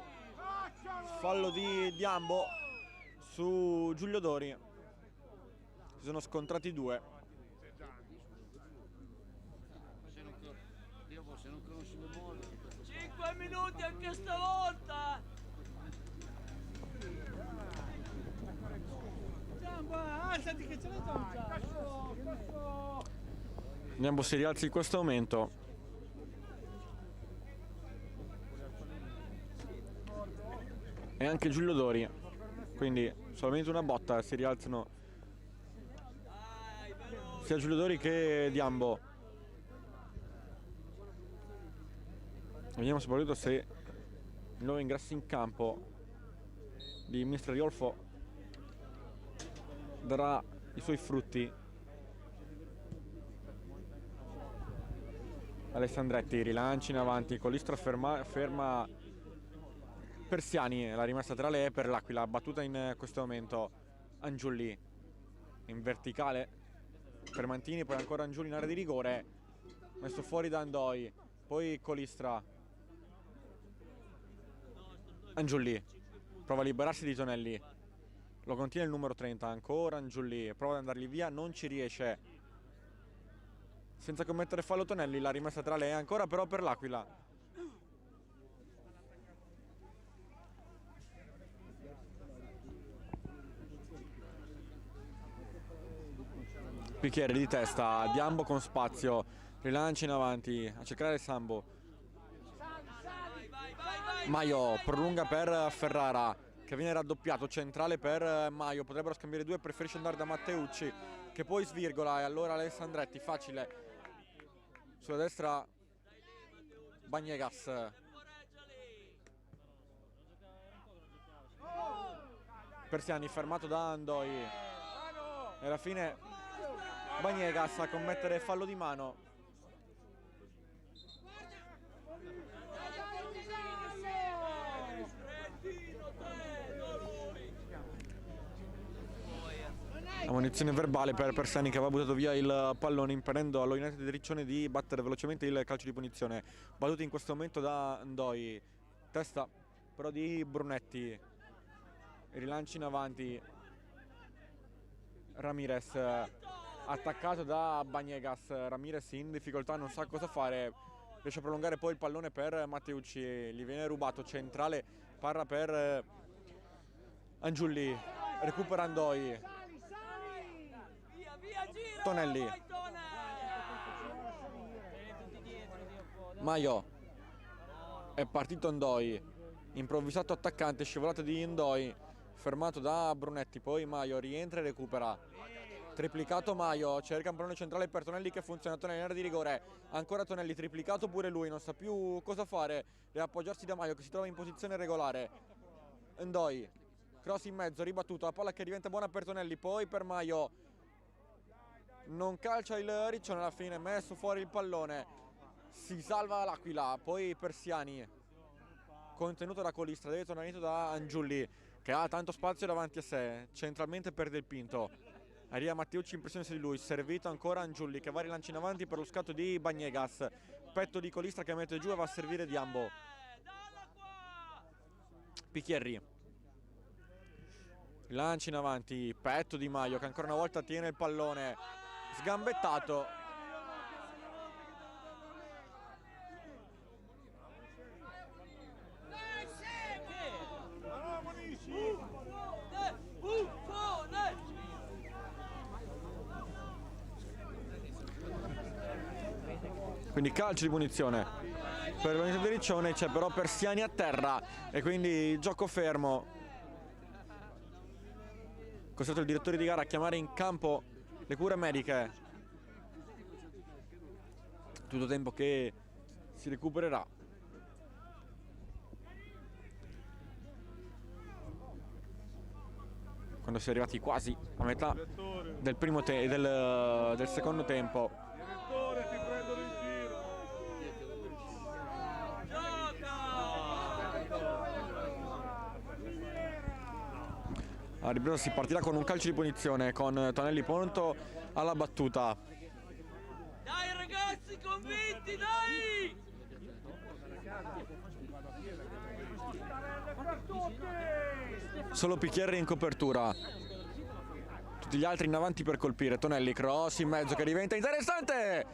fallo di Diambo su Giulio Dori, si sono scontrati due. Se non conosci memoria. 5 minuti anche stavolta! Alzati che ce l'hai già. Diambo si rialza in questo momento. E anche Giulio Dori, quindi solamente una botta si rialzano sia Giulio Dori che Diambo. Vediamo soprattutto se il nuovo ingresso in campo di Mister Riolfo darà i suoi frutti. Alessandretti, rilanci in avanti, Colistra ferma Persiani, la rimessa laterale è per l'Aquila, battuta in questo momento Angiuli in verticale per Mantini, poi ancora Angiuli in area di rigore, messo fuori da Andoi, poi Colistra, Angiuli prova a liberarsi di Tonelli, lo contiene il numero 30, ancora Angiuli, prova ad andargli via, non ci riesce, senza commettere fallo Tonelli, la rimessa laterale è ancora però per l'Aquila. Picchieri di testa, Diambo con spazio, rilancia in avanti, a cercare Sambo. Maio prolunga per Ferrara, che viene raddoppiato, centrale per Maio, potrebbero scambiare due, preferisce andare da Matteucci, che poi svirgola, e allora Alessandretti, facile. Sulla destra Baniegas. Persiani fermato da Andoi. E alla fine Baniegas a commettere fallo di mano. Ammonizione verbale per Persiani che aveva buttato via il pallone, impedendo allo United di Riccione di battere velocemente il calcio di punizione. Battuti in questo momento da Andoi, testa però di Brunetti, rilanci in avanti Ramirez, attaccato da Baniegas. Ramirez in difficoltà, non sa cosa fare, riesce a prolungare poi il pallone per Matteucci, gli viene rubato, centrale, parla per Angiulli, recupera Andoi, Tonelli, Maio, è partito Andoi, improvvisato attaccante, scivolata di Andoi, fermato da Brunetti, poi Maio rientra e recupera, triplicato Maio, cerca un pallone centrale per Tonelli che funziona, Tonelli in area di rigore, ancora Tonelli, triplicato pure lui, non sa più cosa fare, deve appoggiarsi da Maio che si trova in posizione regolare, Andoi, cross in mezzo, ribattuto, la palla che diventa buona per Tonelli, poi per Maio, non calcia il Riccione alla fine, messo fuori il pallone, si salva l'Aquila, poi Persiani, contenuto da Colistra, deve tornare da Angiulli che ha tanto spazio davanti a sé, centralmente per Del Pinto, arriva Matteucci in pressione su di lui, servito ancora Angiulli che va a rilanci in avanti per lo scatto di Bagnegas, petto di Colistra che mette giù e va a servire Diambo, Picchierri, rilanci in avanti, petto di Maio che ancora una volta tiene il pallone, sgambettato, quindi calcio di punizione per l'unità di Riccione, c'è però Persiani a terra e quindi gioco fermo, costretto il direttore di gara a chiamare in campo le cure mediche, tutto tempo che si recupererà. Quando si è arrivati quasi a metà del del secondo tempo. Direttore, ti prendono in giro. A ripresa si partirà con un calcio di punizione con Tonelli pronto alla battuta. Dai ragazzi, convinti, dai! Solo Picchierri in copertura, tutti gli altri in avanti per colpire. Tonelli, cross in mezzo che diventa interessante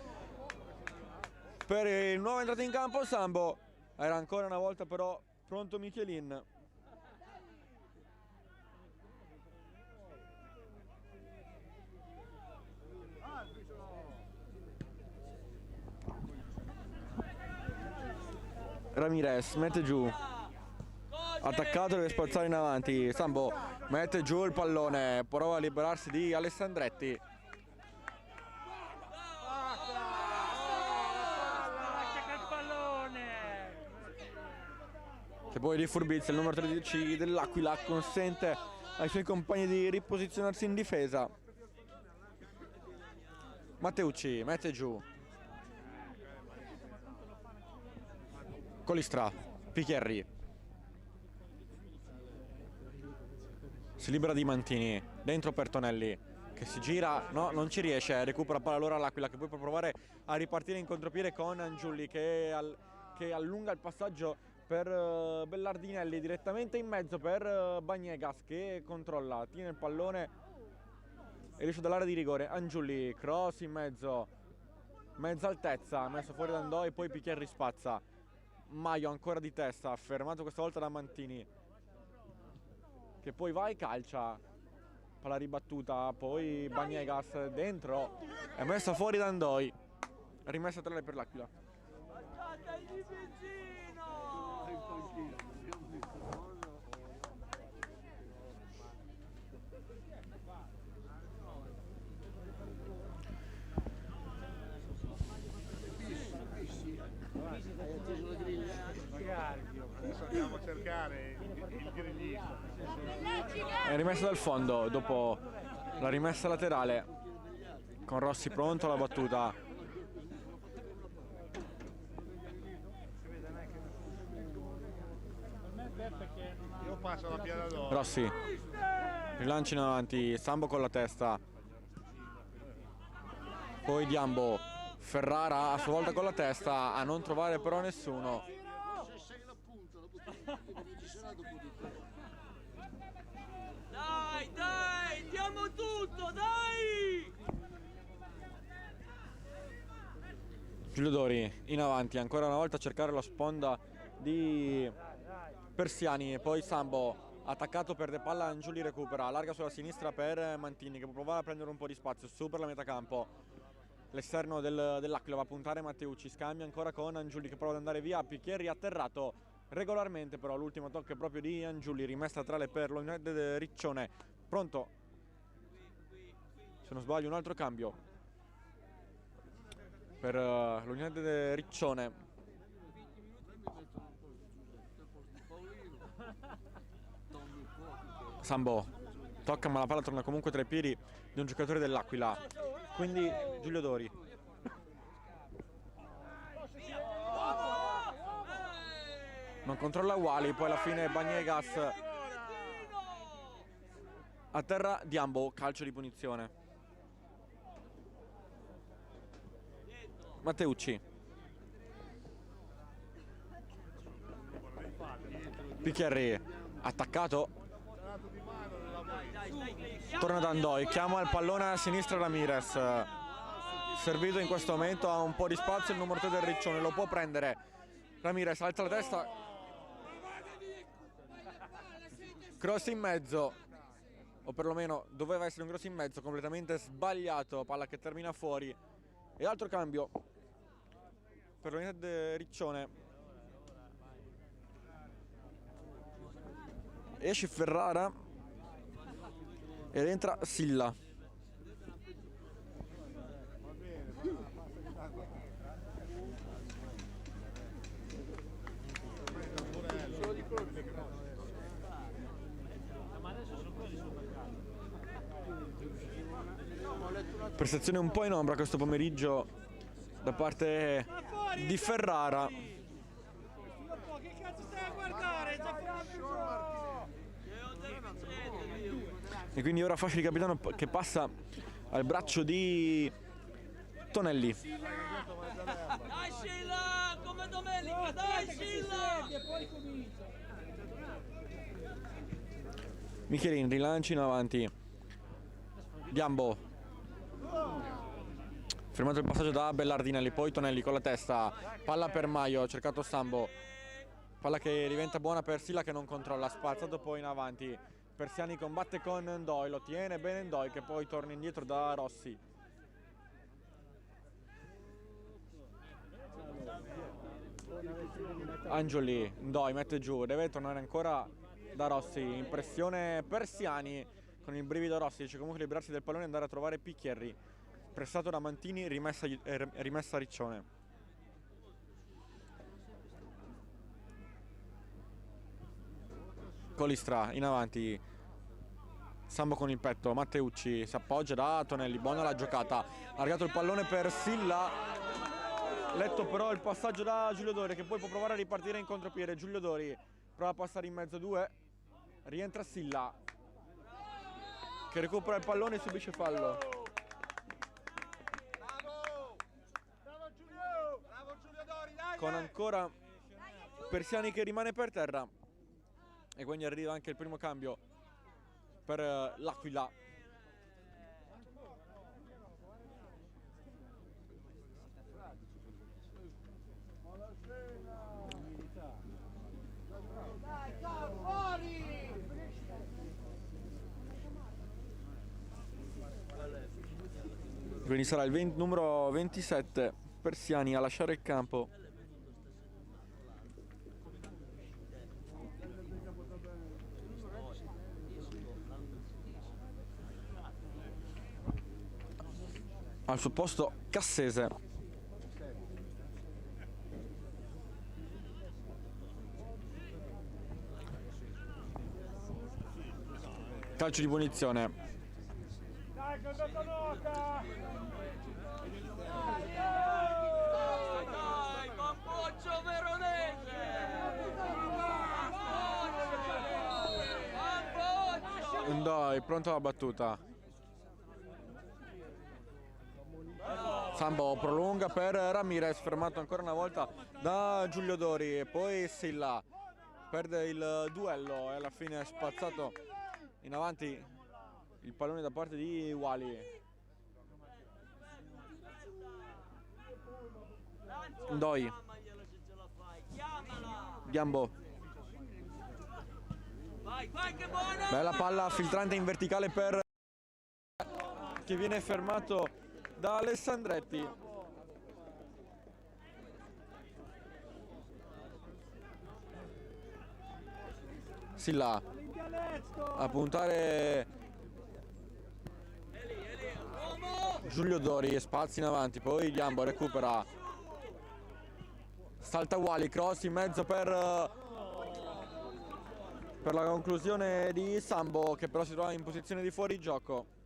per il nuovo entrato in campo Sambo, era ancora una volta però pronto Michelin. Ramirez mette giù, attaccato, deve spazzare in avanti, Sambo mette giù il pallone, prova a liberarsi di Alessandretti. Che poi di furbizia il numero 13 dell'Aquila consente ai suoi compagni di riposizionarsi in difesa. Matteucci mette giù, Colistra, Picchierri, si libera di Mantini, dentro per Tonelli che si gira, no, non ci riesce, recupera palla allora l'Aquila che poi può provare a ripartire in contropiede con Angiulli che allunga il passaggio per Bellardinelli, direttamente in mezzo per Bagnegas che controlla, tiene il pallone e riesce dall'area di rigore. Angiulli, cross in mezzo, mezza altezza, messo fuori da Andoi, poi Picchierri spazza. Maio ancora di testa, fermato questa volta da Mantini che poi va e calcia, palla ribattuta, poi Bagnegas dentro, è messa fuori da Andoi, rimessa tra le per l'Aquila. Adesso andiamo a cercare il grillista. È rimessa dal fondo dopo la rimessa laterale con Rossi pronto alla battuta. Io passo la piada d'oro. Rossi rilancio in avanti, Sambo con la testa, poi Diambo, Ferrara a sua volta con la testa a non trovare però nessuno. Dai, dai, diamo tutto, dai! Giulio Dori in avanti, ancora una volta a cercare la sponda di Persiani e poi Sambo attaccato, perde palla, Angiuli recupera, allarga sulla sinistra per Mantini che può provare a prendere un po' di spazio, supera la metà campo, l'esterno dell'Aquila va a puntare Matteucci, scambia ancora con Angiuli che prova ad andare via, Picchieri atterrato regolarmente, però l'ultimo tocco è proprio di Angiuli, rimessa tra le per l'United Riccione, pronto, se non sbaglio un altro cambio per l'United Riccione. Sambo tocca ma la palla torna comunque tra i piedi di un giocatore dell'Aquila, quindi Giulio Dori. Non controlla Wally, poi alla fine Bagnegas a terra, Diambo, calcio di punizione. Matteucci, Picchieri attaccato, torna da Andoi, chiama il pallone a sinistra Ramirez, servito in questo momento, ha un po' di spazio il numero 3 del Riccione, lo può prendere Ramirez, alza la testa, cross in mezzo, o perlomeno doveva essere un cross in mezzo, completamente sbagliato, palla che termina fuori. E altro cambio per l'United Riccione, esce Ferrara ed entra Silla. Prestazione un po' in ombra questo pomeriggio da parte di Ferrara. Che cazzo stai a guardare? E quindi ora fascia di capitano che passa al braccio di Tonelli. Dai Scilla, come domenica, dai Scilla! E poi comincia. Michelin rilanci in avanti. Diambo. Fermato il passaggio da Bellardinelli, poi Tonelli con la testa, palla per Maio, ha cercato Sambo, palla che diventa buona per Silla che non controlla, spazzato poi in avanti, Persiani combatte con Ndoi, lo tiene bene Ndoi che poi torna indietro da Rossi. Angioli, Ndoi mette giù, deve tornare ancora da Rossi, in pressione Persiani con il brivido Rossi, dice comunque liberarsi del pallone e andare a trovare Picchieri. Pressato da Mantini, rimessa a Riccione. Colistra in avanti, Sambo con il petto, Matteucci si appoggia da Tonelli, buona la giocata, ha largato il pallone per Silla, letto però il passaggio da Giulio Dori che poi può provare a ripartire in contropiede. Giulio Dori prova a passare in mezzo a due, rientra Silla che recupera il pallone e subisce fallo. Con ancora Persiani che rimane per terra e quindi arriva anche il primo cambio per l'Aquila. Quindi sarà il numero 27 Persiani a lasciare il campo. Al suo posto Cassese. Calcio di punizione. Dai, che è andata nota! Dai, Bamboccio Veronese! Bamboccio! Dai, pronto alla battuta. Sambo prolunga per Ramirez, fermato ancora una volta da Giulio Dori e poi Silla perde il duello e alla fine è spazzato in avanti il pallone da parte di Wally. Ndoi. Chiamagliela se ce la fai, chiamala. Diambo. Vai, che buona. Bella palla filtrante in verticale per che viene fermato da Alessandretti. Silla a puntare Giulio Dori e spazi in avanti, poi Diambo recupera, salta Wally, cross in mezzo per la conclusione di Sambo, che però si trova in posizione di fuorigioco.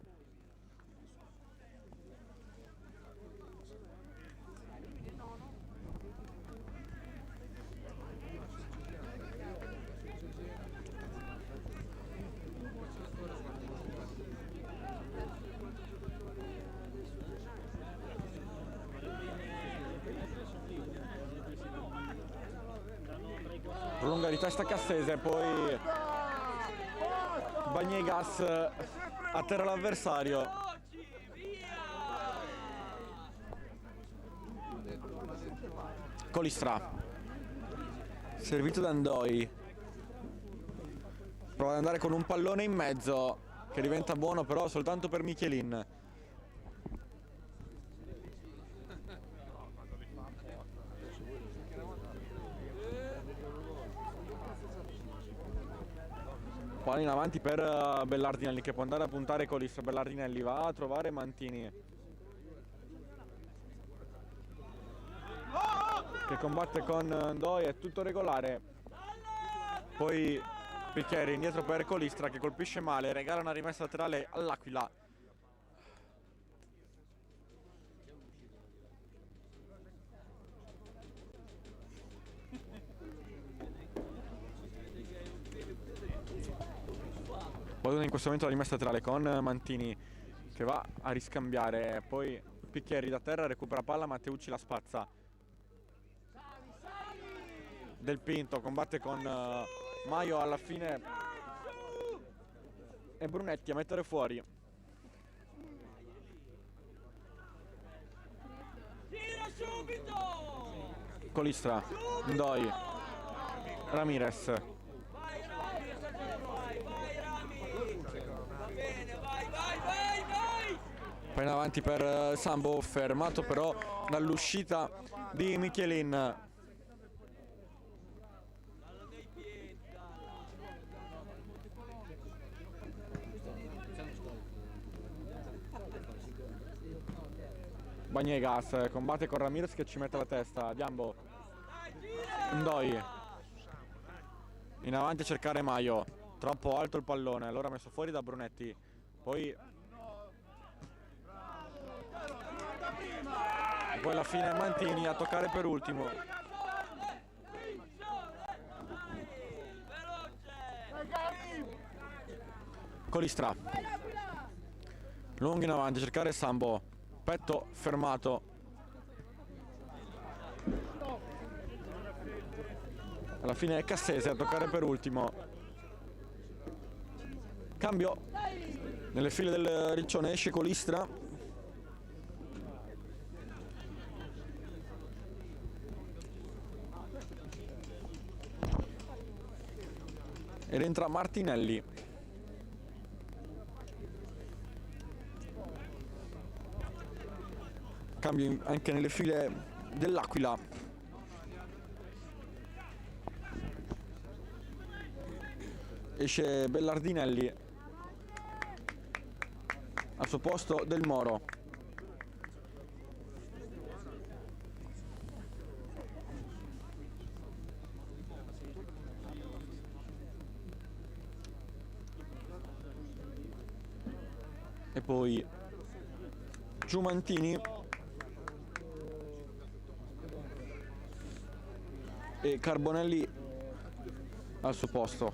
Prolunga di testa Cassese, poi Bagnegas atterra l'avversario. Colistra, servito da Ndoi, prova ad andare con un pallone in mezzo che diventa buono però soltanto per Michelin. Palla in avanti per Bellardinelli, che può andare a puntare Colistra. Bellardinelli va a trovare Mantini, che combatte con Ndoi, è tutto regolare. Poi Piccheri indietro per Colistra, che colpisce male, regala una rimessa laterale all'Aquila. Pallone in questo momento la rimessa laterale con Mantini, che va a riscambiare, poi Picchieri da terra recupera palla, Matteucci la spazza. Del Pinto combatte con Maio, alla fine è Brunetti a mettere fuori. Tira subito. Colistra, Ndoi, Ramirez. Vai Rami, vai Rami. Va bene, vai. Poi in avanti per Sambo, fermato però dall'uscita di Michelin. Dalla dei piedi, Bagnegas combatte con Ramirez che ci mette la testa. Diambo, Ndoi in avanti a cercare Maio, troppo alto il pallone, allora messo fuori da Brunetti. Poi alla fine Mantini a toccare per ultimo. Colistra, lungo in avanti a cercare Sambo, petto fermato. Alla fine è Cassese a toccare per ultimo. Cambio nelle file del Riccione, esce Colistra. Ed entra Martinelli. Cambio anche nelle file dell'Aquila. Esce Bellardinelli al suo posto Del Moro. E poi giù Mantini e Carbonelli al suo posto.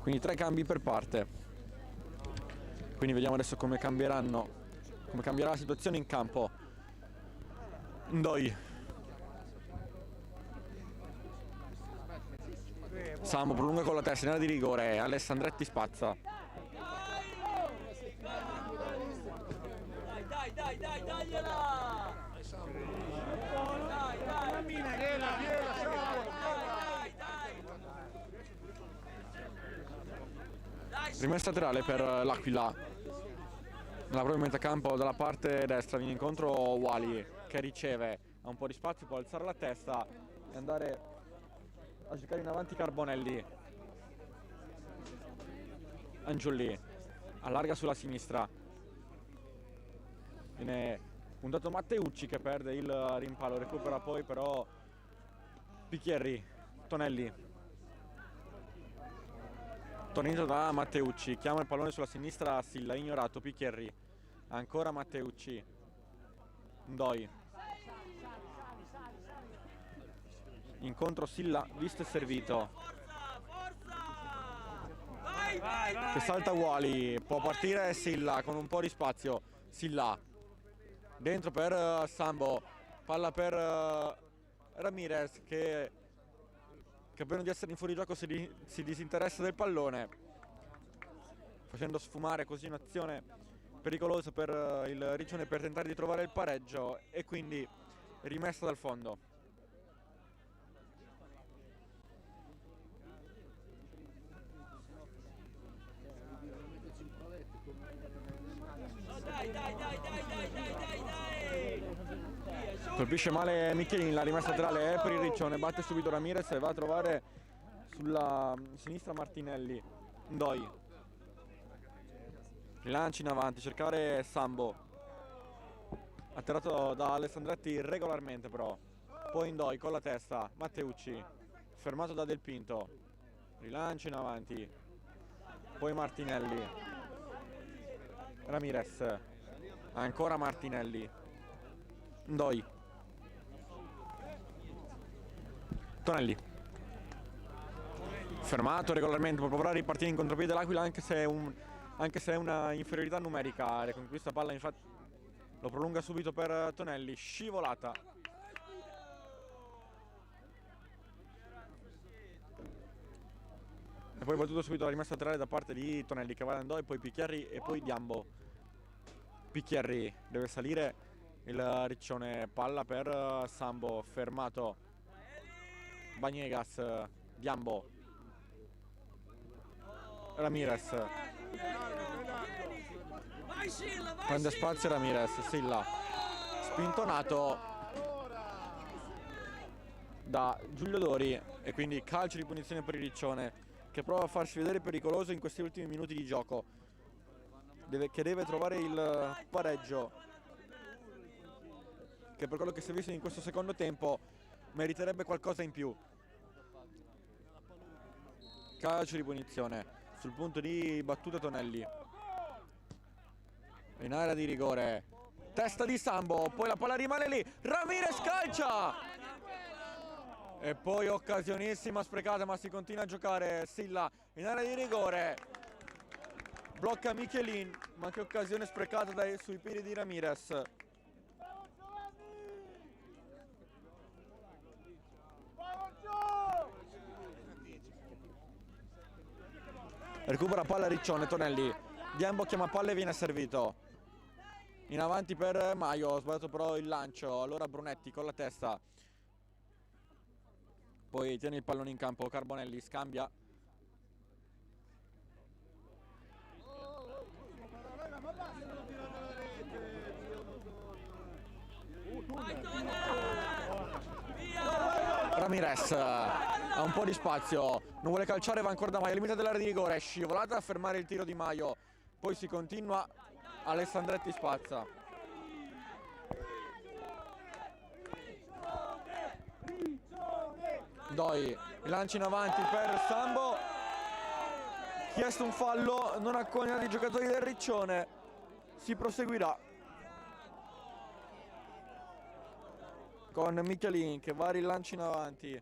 Quindi 3 cambi per parte. Quindi vediamo adesso come cambierà la situazione in campo. Ndoi, Sambo prolunga con la testa in area di rigore, Alessandretti spazza. Dai, dagliela! Rimessa laterale per l'Aquila. Nella propria metà campo dalla parte destra viene incontro Wally che riceve, ha un po' di spazio, può alzare la testa e andare a giocare in avanti Carbonelli. Angiulli allarga sulla sinistra, viene puntato Matteucci che perde il rimpallo, recupera poi però Picchierri. Tonelli, tornito da Matteucci, chiama il pallone sulla sinistra, Silla, ignorato Picchierri, ancora Matteucci, Ndoi, incontro Silla, visto e servito, che salta Wally, può partire Silla con un po' di spazio, Silla dentro per Sambo, palla per Ramirez che capendo di essere in fuorigioco si disinteressa del pallone, facendo sfumare così un'azione pericolosa per il Riccione per tentare di trovare il pareggio, e quindi rimessa dal fondo. Colpisce male Michelin, la rimessa laterale è per il Riccione, batte subito Ramirez e va a trovare sulla sinistra Martinelli. Ndoi, rilanci in avanti, cercare Sambo, attirato da Alessandretti regolarmente però, poi Ndoi con la testa, Matteucci, fermato da Del Pinto, rilancio in avanti, poi Martinelli, Ramirez, ancora Martinelli, Ndoi, Tonelli, fermato regolarmente, può provare a ripartire in contropiede l'Aquila anche se è una inferiorità numerica, riconquista palla, infatti lo prolunga subito per Tonelli, scivolata. E poi battuto subito la rimessa laterale da parte di Tonelli che va da Ndoi, poi Picchierri e poi Diambo. Picchierri deve salire il Riccione, palla per Sambo, fermato Baniegas, Diambo, Ramirez, prende spazio Ramirez, Silla, spintonato da Giulio Dori e quindi calcio di punizione per il Riccione che prova a farsi vedere pericoloso in questi ultimi minuti di gioco, che deve trovare il pareggio, che per quello che si è visto in questo secondo tempo meriterebbe qualcosa in più. Calcio di punizione sul punto di battuta Tonelli in area di rigore, testa di Sambo, poi la palla rimane lì, Ramirez calcia e poi occasionissima sprecata, ma si continua a giocare. Silla in area di rigore, blocca Michelin, ma che occasione sprecata sui piedi di Ramirez. Recupera palla Riccione, Tonelli, Diambo chiama palla e viene servito in avanti per Maio, ha sbagliato però il lancio, allora Brunetti con la testa, poi tiene il pallone in campo Carbonelli, scambia Ramirez, ha un po' di spazio, non vuole calciare, va ancora da Maio, limite dell'area di rigore, scivolata a fermare il tiro di Maio, poi si continua, Alessandretti spazza. Doi, lancio in avanti per Sambo, chiesto un fallo, non accogliendo i giocatori del Riccione, si proseguirà con Michelin che va a rilancio in avanti.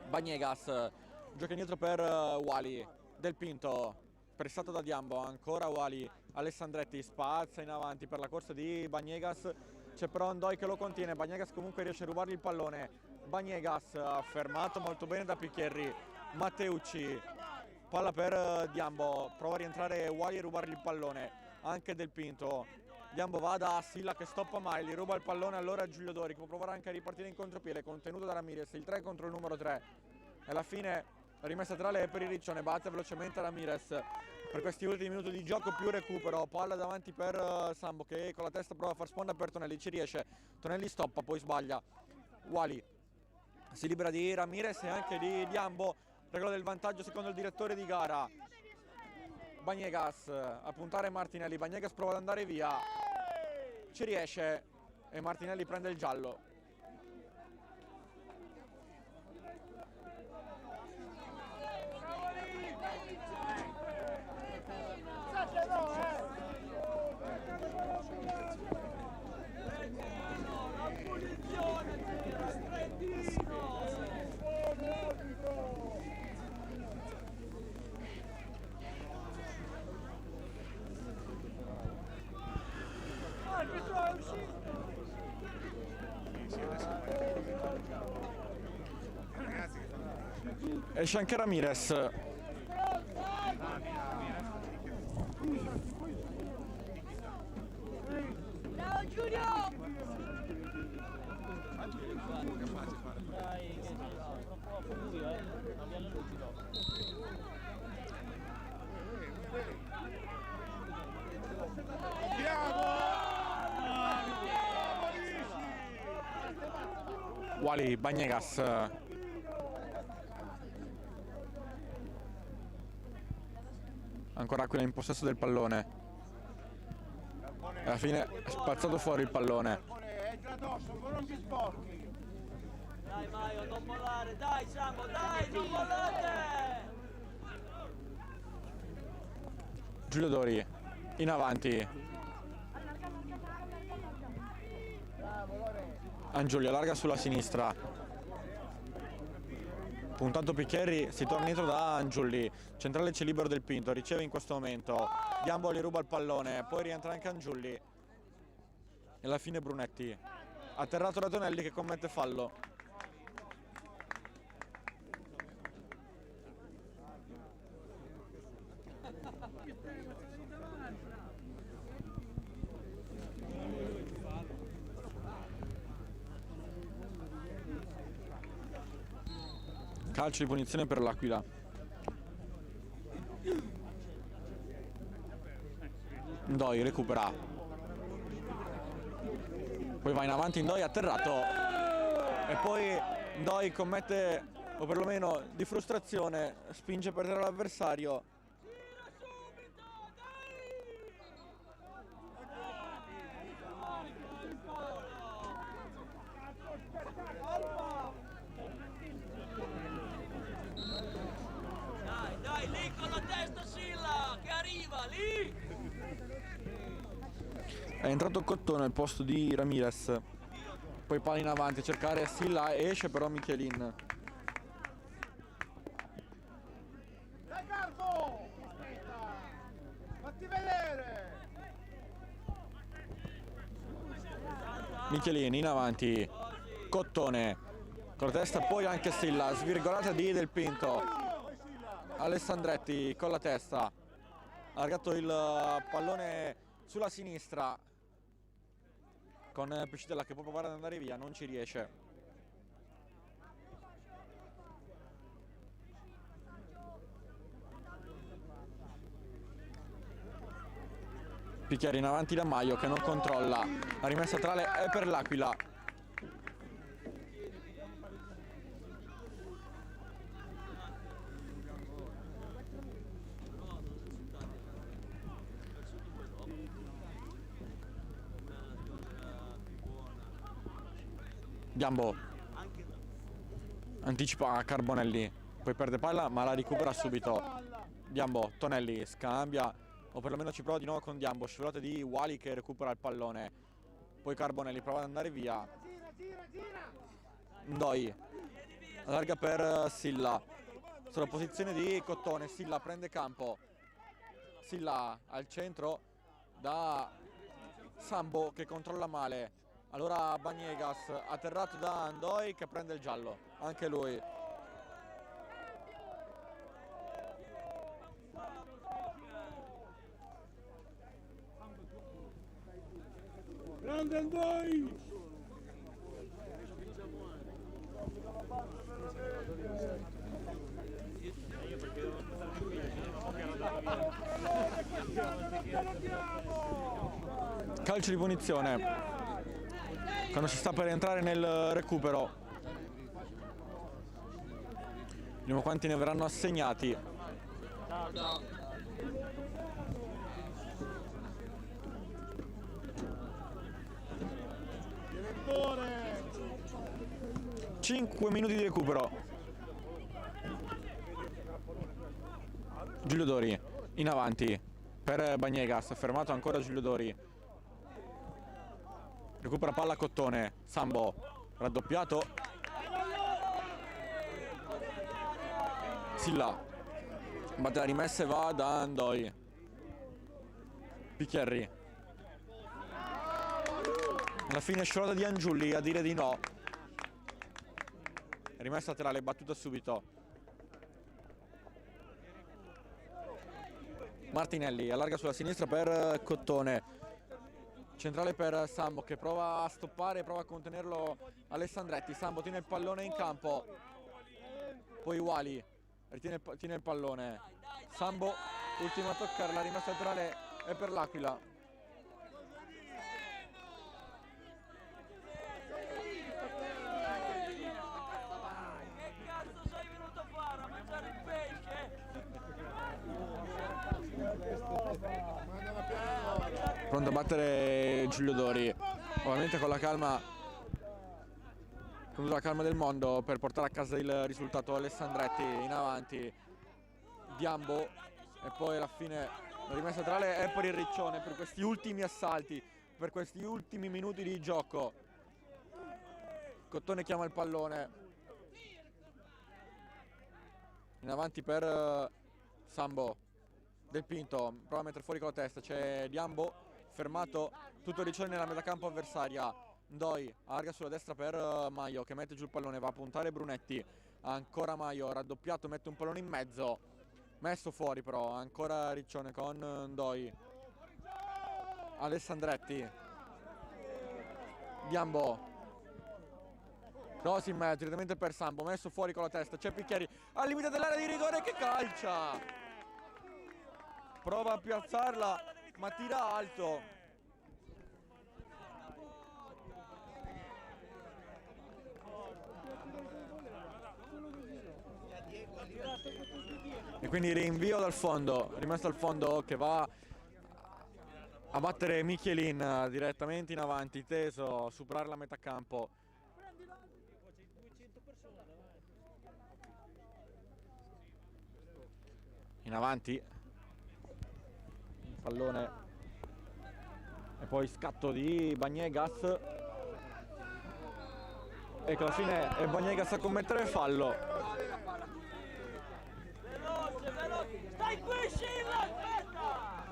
Baniegas gioca indietro per Wally, Del Pinto pressato da Diambo, ancora Wally, Alessandretti spazza in avanti per la corsa di Baniegas, c'è però Ndoi che lo contiene, Baniegas comunque riesce a rubargli il pallone, Baniegas fermato molto bene da Picchierri, Matteucci, palla per Diambo, prova a rientrare Wally e rubargli il pallone, anche Del Pinto, Diambo va da Silla che stoppa mai, gli ruba il pallone allora Giulio Dori che può provare anche a ripartire in contropiede, contenuto da Ramirez, il 3 contro il numero 3 e alla fine rimessa tra le per il Riccione, batte velocemente Ramirez per questi ultimi minuti di gioco, più recupero, palla davanti per Sambo che con la testa prova a far sponda per Tonelli, ci riesce, Tonelli stoppa, poi sbaglia, Wally si libera di Ramirez e anche di Diambo, regola del vantaggio secondo il direttore di gara. Baniegas a puntare Martinelli, Baniegas prova ad andare via, ci riesce e Martinelli prende il giallo. Esce anche Ramirez. Ciao Giulio! Wally, Baniegas. Ancora Aquila in possesso del pallone. Alla fine è spazzato fuori il pallone. È già addosso, non si sporchi. Dai Maio, non mollare, dai Sambo, dai, non mollate! Giulio Dori in avanti. Angiuli allarga sulla sinistra. Puntato Picchieri, si torna dietro da Angiuli. Centrale c'è libero del Pinto, riceve in questo momento. Diambo gli ruba il pallone, poi rientra anche Angiuli. E alla fine Brunetti. Atterrato da Tonelli che commette fallo. Calcio di punizione per l'Aquila. Ndoi recupera. Poi va in avanti Ndoi, atterrato. E poi Ndoi commette, o perlomeno di frustrazione, spinge per terra l'avversario. Dai, lì con la testa Silla, che arriva, lì! È entrato Cottone al posto di Ramirez. Poi palla in avanti a cercare Silla, esce però Michelin. Dai Carbo! Fatti vedere! Michelin in avanti. Cottone con la testa, poi anche Silla, svirgolata di Del Pinto. Alessandretti con la testa, ha allargato il pallone sulla sinistra con Piscitella che può provare ad andare via, non ci riesce. Picchieri in avanti da Maio che non controlla, la rimessa tra le è per l'Aquila. Diambo anticipa a Carbonelli, poi perde palla ma la recupera subito. Diambo, Tonelli scambia, o perlomeno ci prova di nuovo con Diambo, scivolata di Wally che recupera il pallone. Poi Carbonelli prova ad andare via. Ndoi allarga per Silla sulla posizione di Cottone. Silla prende campo, Silla al centro da Sambo che controlla male. Allora Baniegas atterrato da Ndoi che prende il giallo, anche lui. Grande Ndoi! calcio di punizione quando si sta per entrare nel recupero. Vediamo quanti ne verranno assegnati. Ciao, ciao. 5 minuti di recupero. Giulio Dori in avanti per Bagnegas, fermato ancora Giulio Dori. Recupera palla Cottone, Sambo raddoppiato. Silla batte la rimessa e va da Ndoi. Picchierri. Alla fine sciolata di Angiulli a dire di no. Rimessa laterale battuta subito. Martinelli allarga sulla sinistra per Cottone. Centrale per Sambo che prova a stoppare, prova a contenerlo Alessandretti. Sambo tiene il pallone in campo. Poi Wali tiene il pallone. Sambo ultimo a toccare, la rimessa laterale è per l'Aquila. Pronto a battere Giulio Dori, ovviamente con la calma del mondo per portare a casa il risultato. Alessandretti in avanti, Diambo e poi alla fine la rimessa laterale è per il Riccione per questi ultimi assalti, per questi ultimi minuti di gioco. Cottone chiama il pallone in avanti per Sambo. Del Pinto prova a mettere fuori con la testa, c'è Diambo fermato, tutto Riccione nella metà campo avversaria. Ndoi allarga sulla destra per Maio che mette giù il pallone, va a puntare Brunetti, ancora Maio raddoppiato, mette un pallone in mezzo, messo fuori però, ancora Riccione con Ndoi. Alessandretti, Diambo, cross in mezzo direttamente per Sambo, messo fuori con la testa, c'è Picchieri al limite dell'area di rigore che calcia. Prova a piazzarla, ma tira alto. E quindi rinvio dal fondo, rimesso al fondo che va a battere Michelin direttamente in avanti, teso, superare la metà campo. In avanti. Pallone e poi scatto di Bagnegas e che alla fine è Bagnegas a commettere fallo. Veloce, stai qui Scilla, aspetta!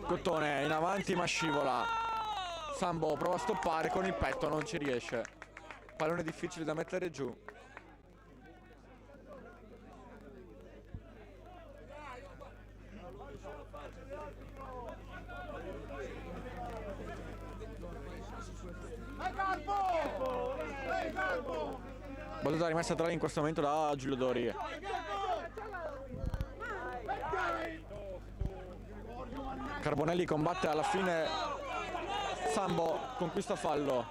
Cottone in avanti ma scivola. Sambo prova a stoppare con il petto, non ci riesce. Pallone difficile da mettere giù. Battuta rimessa laterale in questo momento da Giulio Dori. Carbonelli combatte alla fine. Sambo conquista fallo.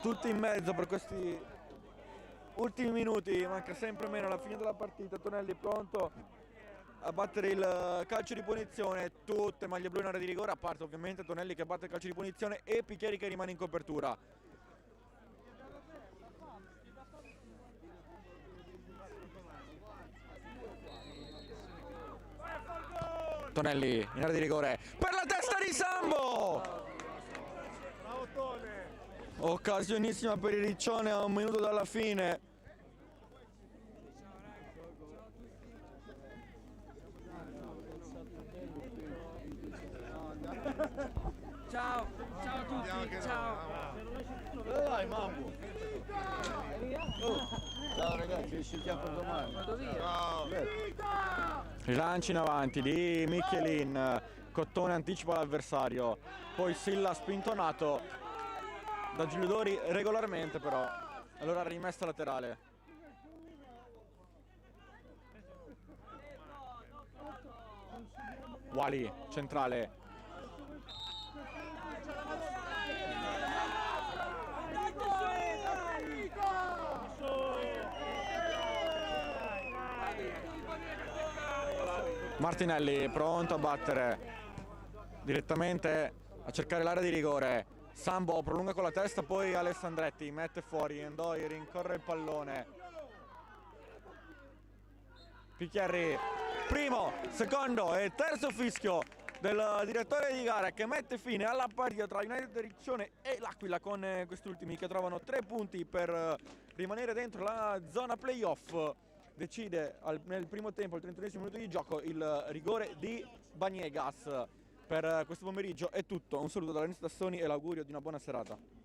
Tutti in mezzo per questi ultimi minuti, manca sempre meno alla fine della partita. Tonelli pronto a battere il calcio di punizione, tutte maglie blu in area di rigore, a parte ovviamente Tonelli che batte il calcio di punizione e Picchieri che rimane in copertura. Tonelli in area di rigore per la testa di Sambo. Occasionissima per il Riccione a un minuto dalla fine. Ciao, ciao a tutti, ciao. Dai, mamma. Ciao ragazzi, ci sentiamo domani. Ciao. Rilancio in avanti di Michelin, Cottone anticipa l'avversario, poi Silla spintonato da Giulio Dori regolarmente però, allora rimessa laterale. Wali, centrale. Martinelli pronto a battere direttamente a cercare l'area di rigore. Sambo prolunga con la testa, poi Alessandretti mette fuori, Endoi rincorre il pallone. Picchiarri, primo, secondo e terzo fischio del direttore di gara che mette fine alla partita tra United Riccione e l'Aquila, con questi ultimi che trovano 3 punti per rimanere dentro la zona playoff. Decide nel primo tempo, al 31esimo minuto di gioco, il rigore di Baniegas. Per questo pomeriggio è tutto, un saluto da Lorenzo Tassoni e l'augurio di una buona serata.